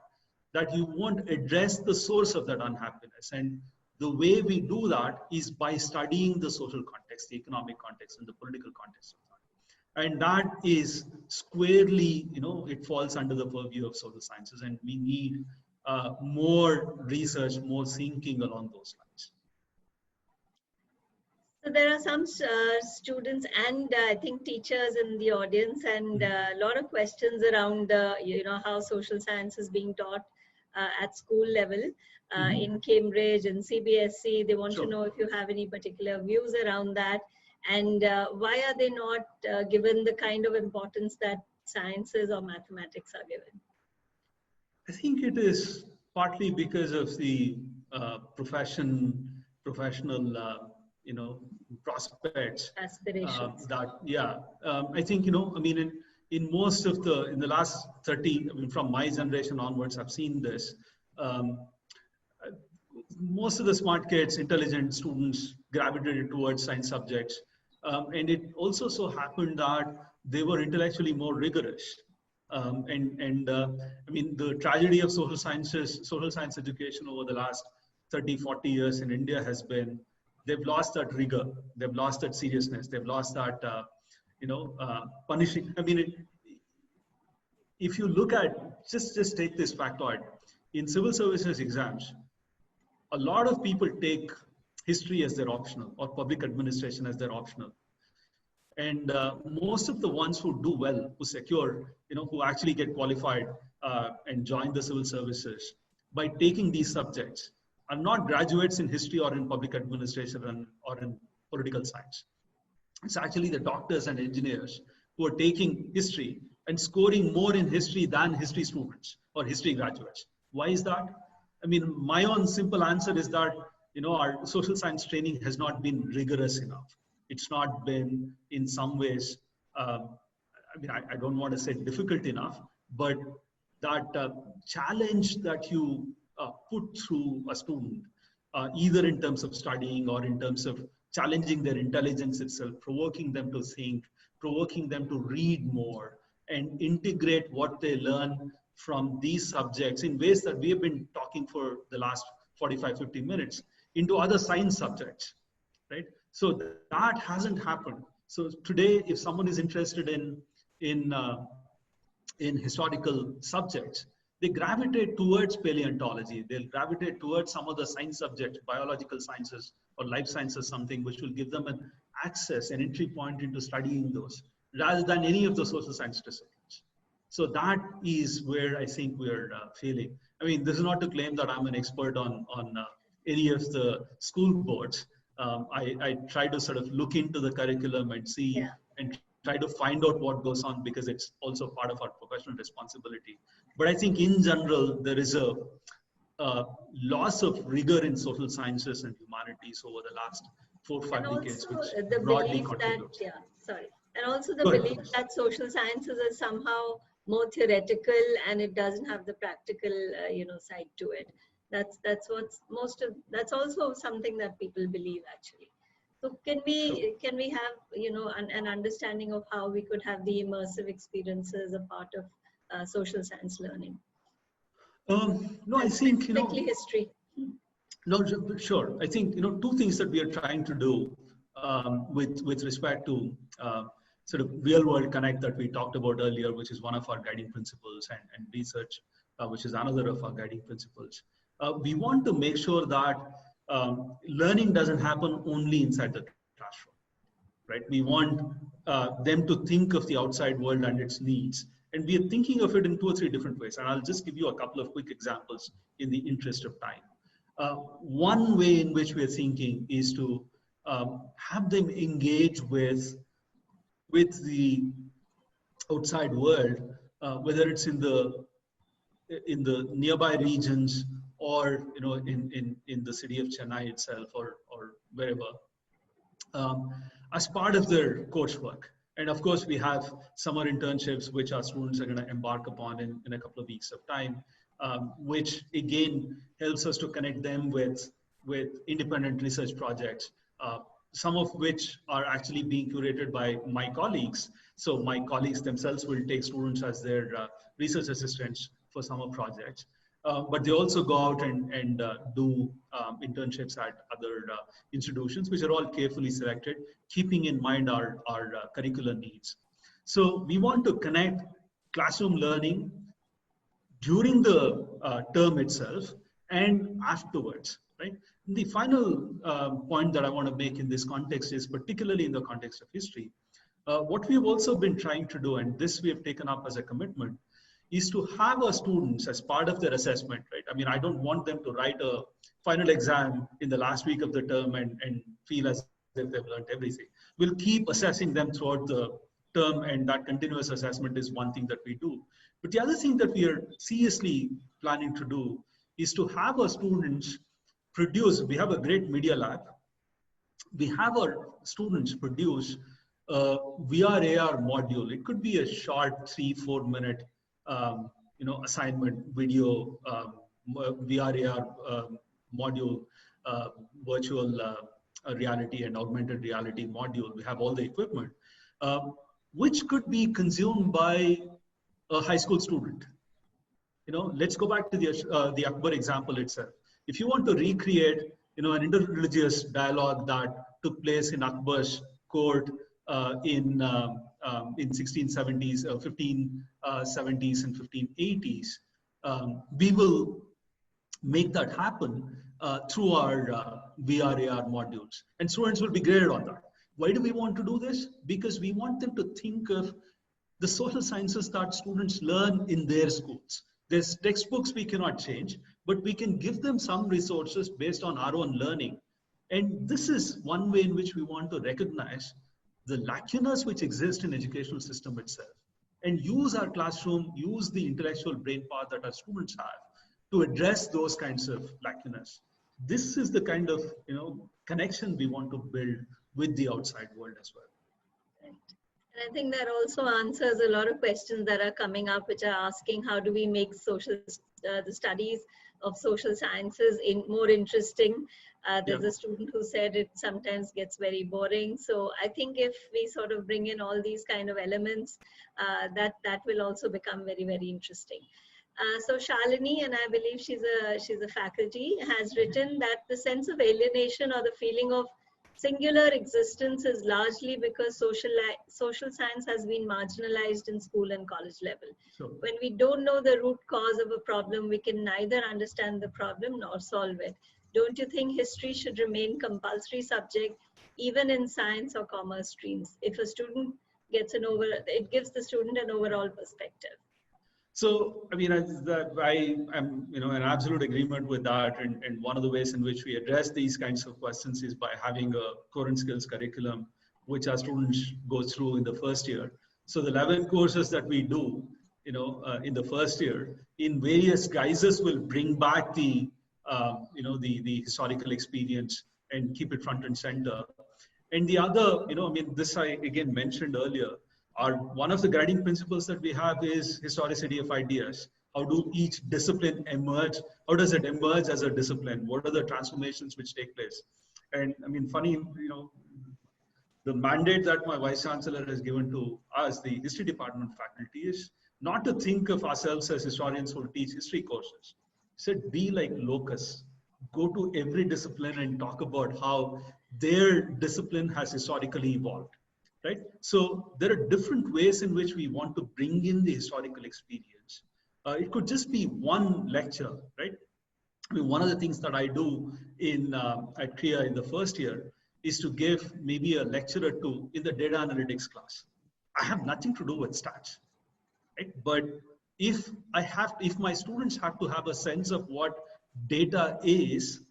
that you won't address the source of that unhappiness. And the way we do that is by studying the social context, the economic context, and the political context of that. And that is squarely, it falls under the purview of social sciences, and we need more research, more thinking along those lines. So there are some students and I think teachers in the audience, and a lot of questions around how social science is being taught at school level in Cambridge and CBSE. They want to know if you have any particular views around that, and why are they not given the kind of importance that sciences or mathematics are given? I think it is partly because of the professional prospects, aspirations. I think in most of in the last 30, from my generation onwards, I've seen this. Most of the smart kids, intelligent students gravitated towards science subjects, and it also so happened that they were intellectually more rigorous. The tragedy of social science education over the last 30, 40 years in India has been they've lost that rigor, they've lost that seriousness, they've lost that, punishing. If you look at, just take this factoid, in civil services exams, a lot of people take history as their optional or public administration as their optional. And most of the ones who do well, who secure, who actually get qualified and join the civil services by taking these subjects are not graduates in history or in public administration or in political science. It's actually the doctors and engineers who are taking history and scoring more in history than history students or history graduates. Why is that? My own simple answer is that, our social science training has not been rigorous enough. It's not been, in some ways, I don't want to say difficult enough, but that challenge that you put through a student, either in terms of studying or in terms of challenging their intelligence itself, provoking them to think, provoking them to read more, and integrate what they learn from these subjects in ways that we have been talking for the last 45, 50 minutes, into other science subjects, right? So that hasn't happened. So today, if someone is interested in historical subjects, they gravitate towards paleontology. They'll gravitate towards some of the science subjects, biological sciences or life sciences, something which will give them an access, an entry point into studying those, rather than any of the social science disciplines. So that is where I think we're failing. I mean, this is not to claim that I'm an expert on any of the school boards. I try to sort of look into the curriculum and see and try to find out what goes on, because it's also part of our professional responsibility. But I think in general, there is a loss of rigor in social sciences and humanities over the last 4 or 5 decades, which the broadly belief contributes. that, and also the belief that social sciences is somehow more theoretical and it doesn't have the practical, side to it. That's what's that's also something that people believe actually. So can we have, an understanding of how we could have the immersive experiences a part of social science learning? No, I think, Specifically history. No, sure. I think, two things that we are trying to do with respect to sort of real world connect that we talked about earlier, which is one of our guiding principles, and research, which is another of our guiding principles. We want to make sure that learning doesn't happen only inside the classroom, right? We want them to think of the outside world and its needs. And we are thinking of it in 2 or 3 different ways. And I'll just give you a couple of quick examples in the interest of time. One way in which we're thinking is to have them engage with the outside world, whether it's in the nearby regions, or in the city of Chennai itself, or wherever, as part of their coursework. And of course, we have summer internships, which our students are going to embark upon in a couple of weeks of time, which again helps us to connect them with independent research projects, some of which are actually being curated by my colleagues. So my colleagues themselves will take students as their research assistants for summer projects. But they also go out and do internships at other institutions, which are all carefully selected, keeping in mind our curricular needs. So we want to connect classroom learning during the term itself and afterwards, right? The final point that I want to make in this context is, particularly in the context of history, what we've also been trying to do, and this we have taken up as a commitment, is to have our students as part of their assessment, right? I mean, I don't want them to write a final exam in the last week of the term and feel as if they've learned everything. We'll keep assessing them throughout the term, and that continuous assessment is one thing that we do. But the other thing that we are seriously planning to do is to have our students produce, we have a great media lab, we have our students produce a VR AR module. It could be a short 3-4 minute assignment video, VR AR module, virtual reality and augmented reality module. We have all the equipment, which could be consumed by a high school student. Let's go back to the Akbar example itself. If you want to recreate, an interreligious dialogue that took place in Akbar's court in 1670s, 1570s and 1580s, we will make that happen through our VR AR modules, and students will be graded on that. Why do we want to do this? Because we want them to think of the social sciences that students learn in their schools. There's textbooks we cannot change, but we can give them some resources based on our own learning. And this is one way in which we want to recognize the lacunas which exist in educational system itself, and use our classroom, use the intellectual brain power that our students have to address those kinds of lacunas. This is the kind of connection we want to build with the outside world as well. Right. And I think that also answers a lot of questions that are coming up, which are asking how do we make the studies of social sciences more interesting. There's a student who said it sometimes gets very boring. So I think if we sort of bring in all these kind of elements, that will also become very, very interesting. So Shalini, and I believe she's a faculty, has written that the sense of alienation or the feeling of singular existence is largely because social science has been marginalized in school and college level. Sure. When we don't know the root cause of a problem, we can neither understand the problem nor solve it. Don't you think history should remain compulsory subject even in science or commerce streams? If a student gets it gives the student an overall perspective. So, I mean, I am, in absolute agreement with that. And one of the ways in which we address these kinds of questions is by having a current skills curriculum, which our students go through in the first year. So the 11 courses that we do, in the first year, in various guises will bring back the historical experience and keep it front and center. And the other, this I again mentioned earlier, one of the guiding principles that we have is historicity of ideas. How do each discipline emerge? How does it emerge as a discipline? What are the transformations which take place? And I mean, funny, the mandate that my vice chancellor has given to us, the history department faculty, is not to think of ourselves as historians who teach history courses. He said, be like locusts. Go to every discipline and talk about how their discipline has historically evolved. Right? So there are different ways in which we want to bring in the historical experience. It could just be one lecture, right? I mean, one of the things that I do at Krea in the first year is to give maybe a lecture or two in the data analytics class. I have nothing to do with stats, right? But if my students have to have a sense of what data is,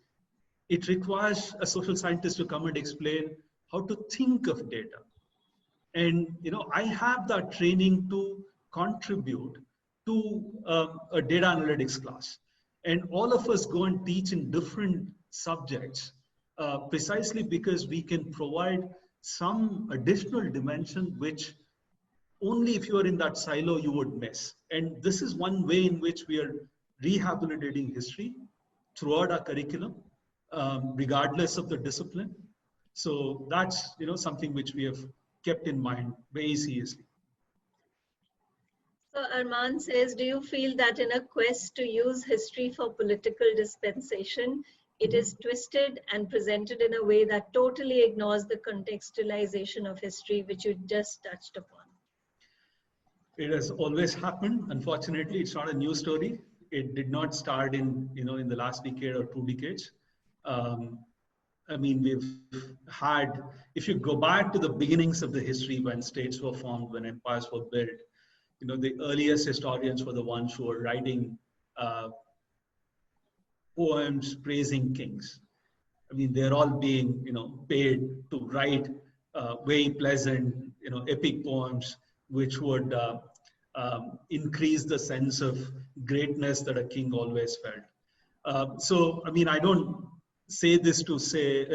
it requires a social scientist to come and explain how to think of data. And I have that training to contribute to a data analytics class. And all of us go and teach in different subjects, precisely because we can provide some additional dimension which only if you are in that silo you would miss. And this is one way in which we are rehabilitating history throughout our curriculum, regardless of the discipline. So that's something which we have kept in mind very seriously. So Arman says, do you feel that in a quest to use history for political dispensation, it is twisted and presented in a way that totally ignores the contextualization of history, which you just touched upon? It has always happened. Unfortunately, it's not a new story. It did not start in the last decade or 2 decades. I mean, we've had, if you go back to the beginnings of the history when states were formed, when empires were built, the earliest historians were the ones who were writing poems praising kings. I mean, they're all being, paid to write very pleasant, epic poems, which would increase the sense of greatness that a king always felt. So, I mean, I don't say this to say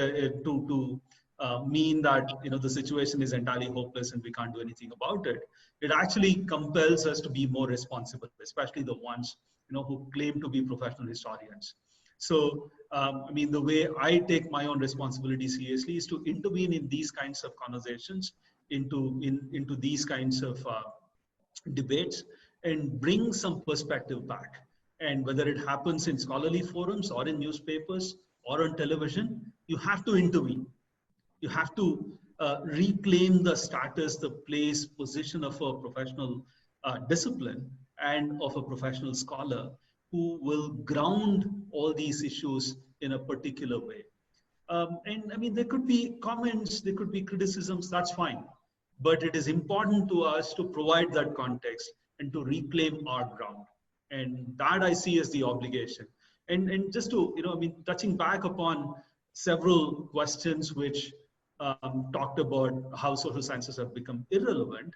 mean that the situation is entirely hopeless and we can't do anything about it. It actually compels us to be more responsible, especially the ones who claim to be professional historians. So I mean, the way I take my own responsibility seriously is to intervene in these kinds of conversations, into these kinds of debates, and bring some perspective back. And whether it happens in scholarly forums or in newspapers or on television, you have to intervene. You have to reclaim the status, the place, position of a professional discipline and of a professional scholar who will ground all these issues in a particular way. And I mean, there could be comments, there could be criticisms, that's fine. But it is important to us to provide that context and to reclaim our ground. And that I see as the obligation. And just to, I mean, touching back upon several questions which talked about how social sciences have become irrelevant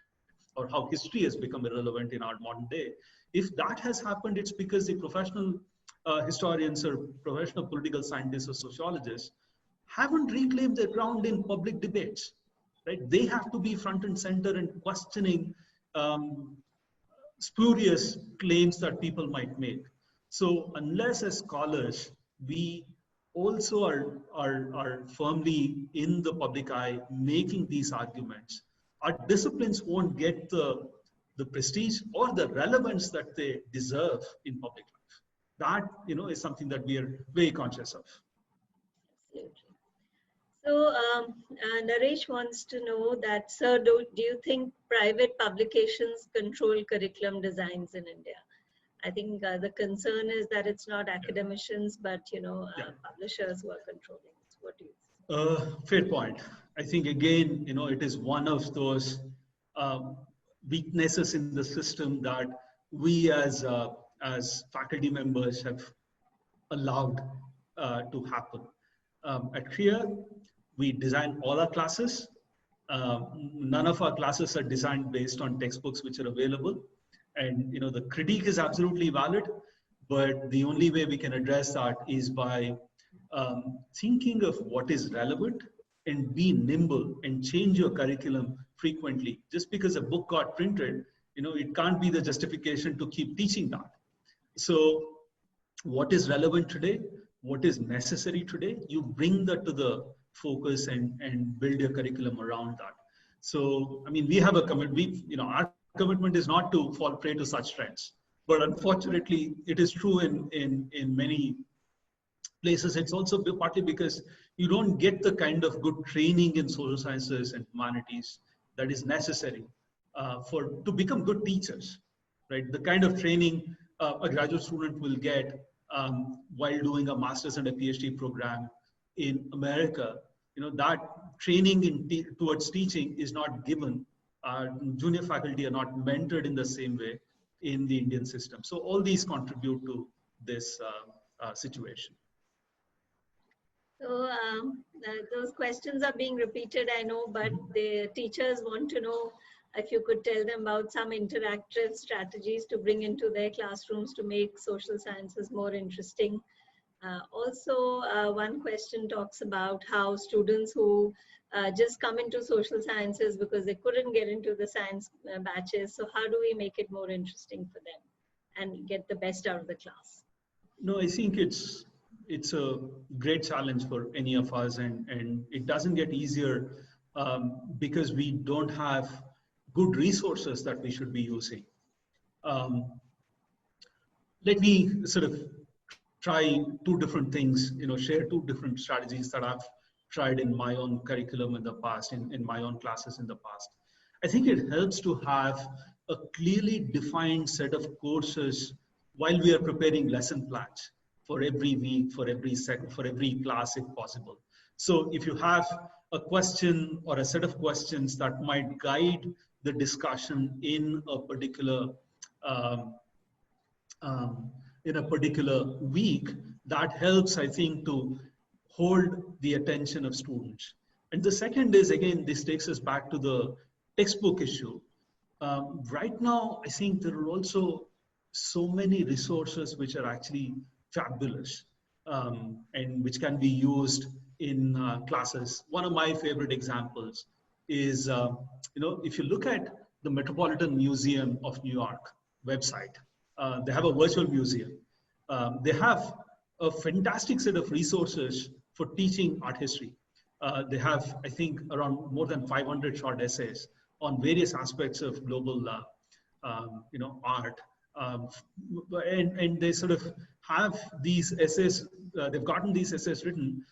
or how history has become irrelevant in our modern day. If that has happened, it's because the professional historians or professional political scientists or sociologists haven't reclaimed their ground in public debates, right? They have to be front and center and questioning spurious claims that people might make. So unless as scholars, we also are firmly in the public eye making these arguments, our disciplines won't get the the prestige or the relevance that they deserve in public life. That, is something that we are very conscious of. Absolutely. So Naresh wants to know that, sir, do you think private publications control curriculum designs in India? I think the concern is that it's not academicians, but publishers who are controlling it. What do you think? Fair point. I think again, it is one of those weaknesses in the system that we as faculty members have allowed to happen. At Krea, we design all our classes. None of our classes are designed based on textbooks which are available. And the critique is absolutely valid, but the only way we can address that is by thinking of what is relevant and be nimble and change your curriculum frequently. Just because a book got printed, it can't be the justification to keep teaching that. So what is relevant today, what is necessary today, you bring that to the focus and build your curriculum around that. So, I mean, we have a commitment, our commitment is not to fall prey to such trends. But unfortunately, it is true in many places. It's also partly because you don't get the kind of good training in social sciences and humanities that is necessary to become good teachers, right? The kind of training a graduate student will get while doing a master's and a PhD program in America, that training towards teaching is not given. Junior faculty are not mentored in the same way in the Indian system. So all these contribute to this situation. So those questions are being repeated, I know, but the teachers want to know if you could tell them about some interactive strategies to bring into their classrooms to make social sciences more interesting. Also, one question talks about how students who just come into social sciences because they couldn't get into the science batches. So how do we make it more interesting for them and get the best out of the class? No, I think it's a great challenge for any of us, and it doesn't get easier because we don't have good resources that we should be using. Let me sort of try two different things, share two different strategies that I've tried in my own curriculum in the past, in my own classes in the past. I think it helps to have a clearly defined set of courses while we are preparing lesson plans for every week, for every class if possible. So if you have a question or a set of questions that might guide the discussion in a particular week, that helps, I think, to hold the attention of students. And the second is, again, this takes us back to the textbook issue. Right now, I think there are also so many resources which are actually fabulous and which can be used in classes. One of my favorite examples is, if you look at the Metropolitan Museum of New York website, they have a virtual museum. They have a fantastic set of resources for teaching art history. They have, I think, around more than 500 short essays on various aspects of global, art. And they sort of have these essays, they've gotten these essays written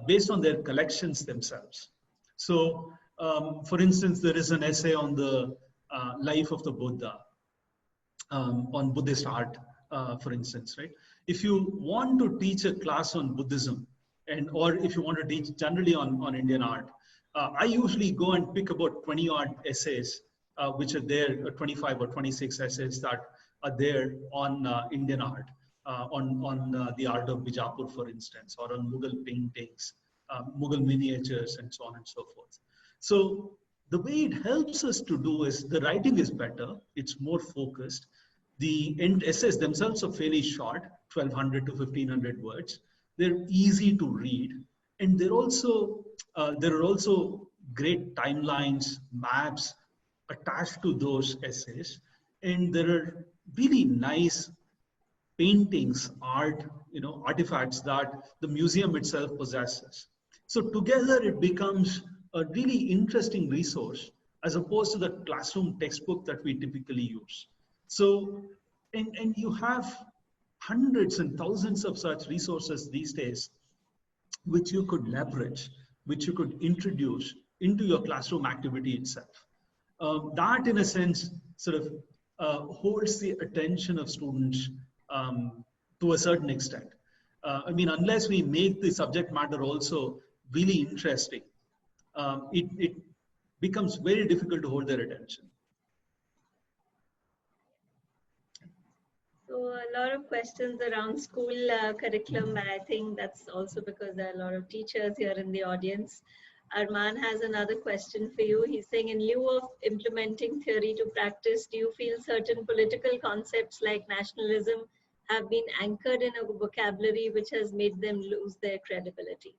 based on their collections themselves. So, for instance, there is an essay on the life of the Buddha, on Buddhist art, for instance, right? If you want to teach a class on Buddhism, or if you want to teach generally on Indian art, I usually go and pick about 20 odd essays, which are there, 25 or 26 essays that are there on Indian art, on the art of Bijapur, for instance, or on Mughal paintings, Mughal miniatures, and so on and so forth. So the way it helps us to do is the writing is better, it's more focused. The end essays themselves are fairly short, 1200 to 1500 words. They're easy to read, and there are also great timelines, maps attached to those essays, and there are really nice paintings, art, artifacts that the museum itself possesses. So together it becomes a really interesting resource as opposed to the classroom textbook that we typically use. So, and you have hundreds and thousands of such resources these days, which you could leverage, which you could introduce into your classroom activity itself. That, in a sense, sort of holds the attention of students to a certain extent. I mean, unless we make the subject matter also really interesting, it becomes very difficult to hold their attention. So a lot of questions around school curriculum, and I think that's also because there are a lot of teachers here in the audience. Arman has another question for you. He's saying, in lieu of implementing theory to practice, do you feel certain political concepts like nationalism have been anchored in a vocabulary which has made them lose their credibility?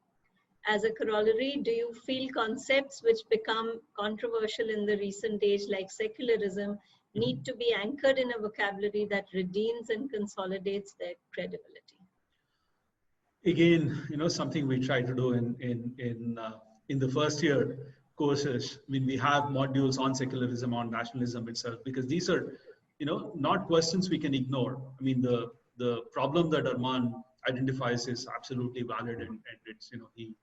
As a corollary, do you feel concepts which become controversial in the recent age, like secularism, need to be anchored in a vocabulary that redeems and consolidates their credibility? Again, something we try to do in the first year courses. I mean, we have modules on secularism, on nationalism itself, because these are, not questions we can ignore. I mean, the problem that Arman identifies is absolutely valid, and it's, he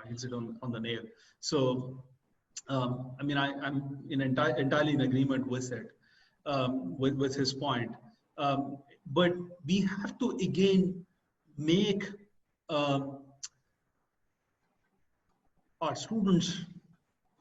hits it on the nail. So, I mean, I'm entirely in agreement with it, with his point. But we have to again make our students,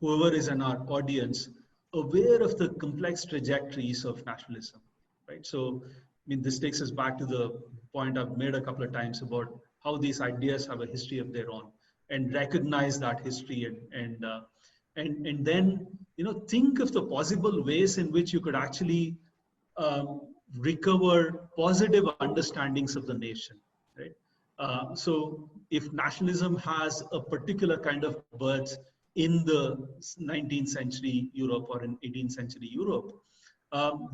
whoever is in our audience, aware of the complex trajectories of nationalism, right? So, I mean, this takes us back to the point I've made a couple of times about how these ideas have a history of their own, and recognize that history, and then, think of the possible ways in which you could actually recover positive understandings of the nation, right? So if nationalism has a particular kind of birth in the 19th century Europe or in 18th century Europe,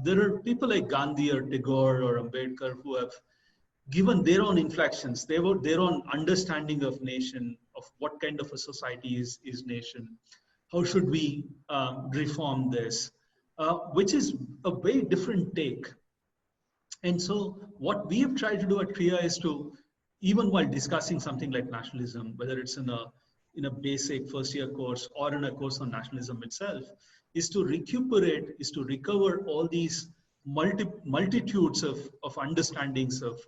there are people like Gandhi or Tagore or Ambedkar who have given their own inflections, their own understanding of nation, of what kind of a society is nation, how should we reform this, which is a very different take. And so what we have tried to do at Krea is to, even while discussing something like nationalism, whether it's in a basic first year course or in a course on nationalism itself, is to recuperate, is to recover all these multitudes of understandings of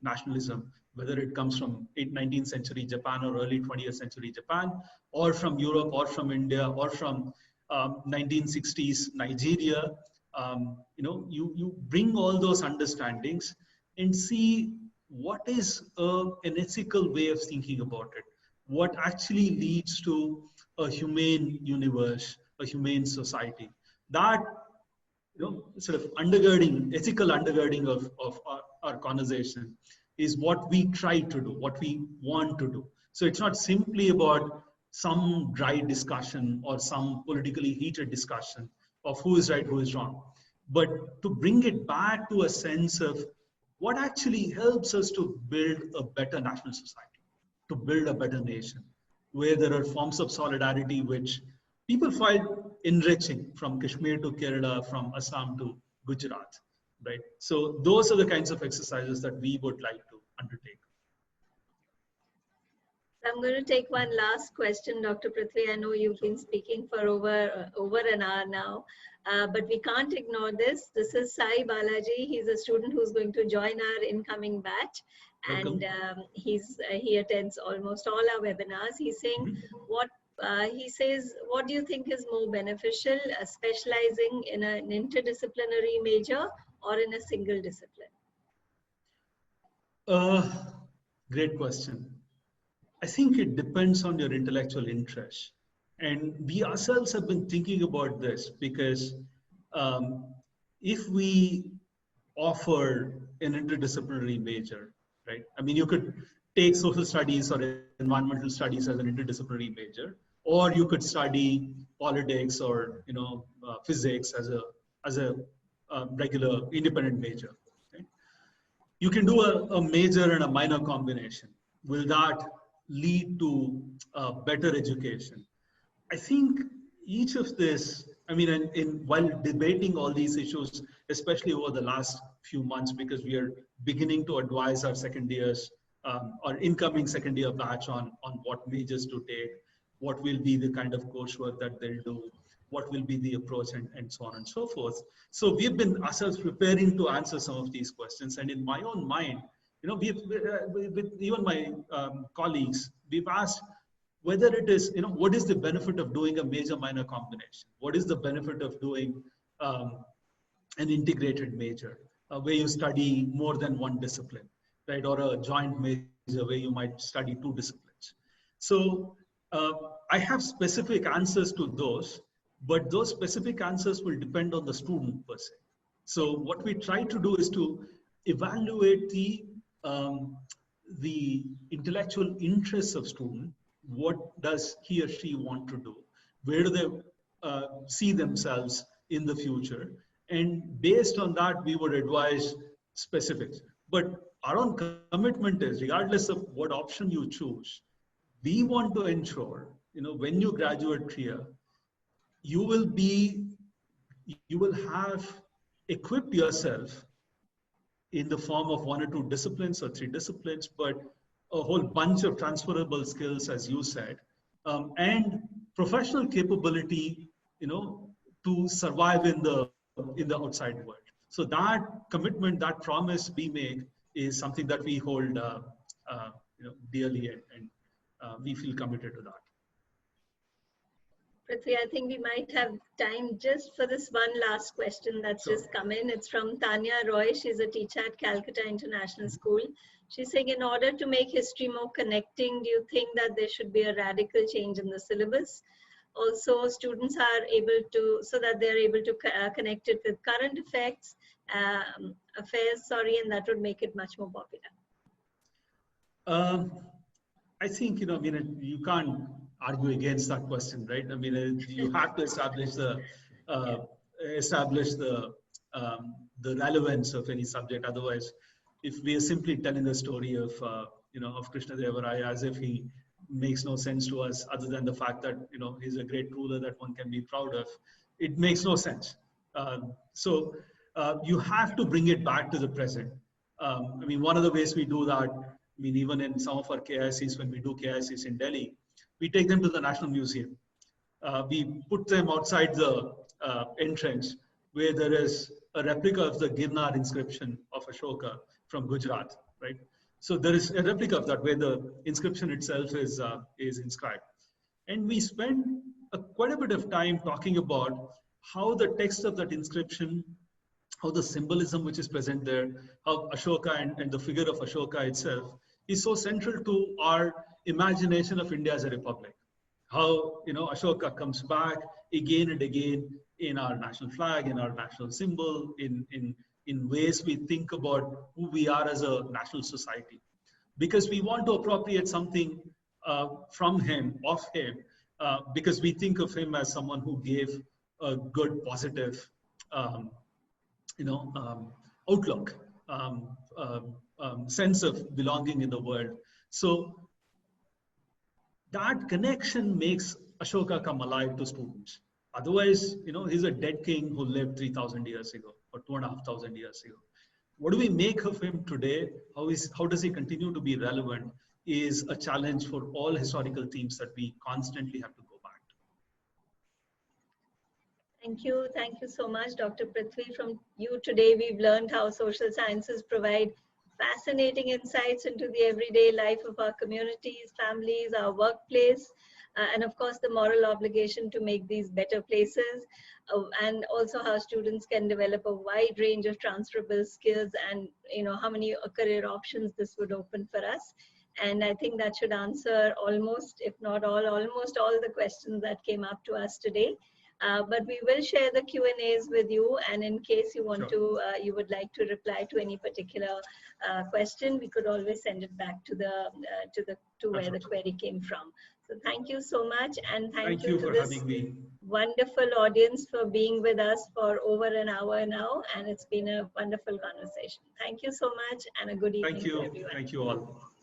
nationalism, whether it comes from 19th century Japan or early 20th century Japan, or from Europe, or from India, or from 1960s Nigeria. You bring all those understandings and see what is an ethical way of thinking about it, what actually leads to a humane universe, a humane society. That, sort of ethical undergirding of our conversation is what we try to do, what we want to do. So it's not simply about some dry discussion or some politically heated discussion of who is right, who is wrong, but to bring it back to a sense of what actually helps us to build a better national society, to build a better nation, where there are forms of solidarity which people find enriching, from Kashmir to Kerala, from Assam to Gujarat, right? So those are the kinds of exercises that we would like to undertake. I'm going to take one last question, Dr. Prithvi. I know you've been speaking for over an hour now, but we can't ignore this. This is Sai Balaji. He's a student who's going to join our incoming batch. Welcome. And he attends almost all our webinars. He's saying, he says, what do you think is more beneficial, specializing in an interdisciplinary major or in a single discipline? Great question. I think it depends on your intellectual interest. And we ourselves have been thinking about this, because if we offer an interdisciplinary major, right? I mean, you could take social studies or environmental studies as an interdisciplinary major, or you could study politics or physics as a regular independent major. Right? You can do a major and a minor combination. Will that lead to better education? I think each of this I mean, while debating all these issues, especially over the last few months, because we are beginning to advise our second years or incoming second year batch on what majors to take, what will be the kind of coursework that they'll do, what will be the approach, and so on and so forth. So we've been ourselves preparing to answer some of these questions. And in my own mind, with even my colleagues, we've asked whether it is, what is the benefit of doing a major minor combination? What is the benefit of doing an integrated major where you study more than one discipline, right? Or a joint major where you might study two disciplines. So I have specific answers to those, but those specific answers will depend on the student per se. So what we try to do is to evaluate the intellectual interests of student. What does he or she want to do? Where do they see themselves in the future? And based on that, we would advise specifics. But our own commitment is, regardless of what option you choose, we want to ensure, when you graduate Krea, you will have equipped yourself in the form of one or two disciplines or three disciplines, but a whole bunch of transferable skills, as you said, and professional capability, to survive in the outside world. So that commitment, that promise we make, is something that we hold, dearly, and we feel committed to that. Prithvi, I think we might have time just for this one last question that's just come in. It's from Tanya Roy. She's a teacher at Calcutta International School. She's saying, in order to make history more connecting, do you think that there should be a radical change in the syllabus? Also, students are able to, so that they're able to connect it with current affairs, and that would make it much more popular. I think, you can't argue against that question, right? I mean, you have to establish the relevance of any subject. Otherwise, if we are simply telling the story of Krishna Deva Raya as if he makes no sense to us, other than the fact that he's a great ruler that one can be proud of, it makes no sense. So you have to bring it back to the present. I mean, one of the ways we do that, I mean, even in some of our KICs, when we do KICs in Delhi, we take them to the National Museum. We put them outside the entrance where there is a replica of the Girnar inscription of Ashoka from Gujarat, right? So there is a replica of that where the inscription itself is inscribed. And we spend quite a bit of time talking about how the text of that inscription, how the symbolism which is present there, how Ashoka and the figure of Ashoka itself is so central to our imagination of India as a republic. How Ashoka comes back again and again in our national flag, in our national symbol, in ways we think about who we are as a national society. Because we want to appropriate something from him, of him, because we think of him as someone who gave a good, positive, outlook, sense of belonging in the world. So that connection makes Ashoka come alive to students. Otherwise, he's a dead king who lived 3,000 years ago or 2,500 years ago. What do we make of him today? How does he continue to be relevant is a challenge for all historical themes that we constantly have to go back to. Thank you. Thank you so much, Dr. Prithvi. From you today, we've learned how social sciences provide fascinating insights into the everyday life of our communities, families, our workplace, and of course the moral obligation to make these better places, and also how students can develop a wide range of transferable skills, and how many career options this would open for us. And I think that should answer almost, if not almost all the questions that came up to us today. But we will share the Q&As with you, and in case you want to, you would like to reply to any particular question, we could always send it back to where the query came from. So thank you so much, and thank you to this wonderful audience for being with us for over an hour now, and it's been a wonderful conversation. Thank you so much, and a good evening to everyone. Thank you all.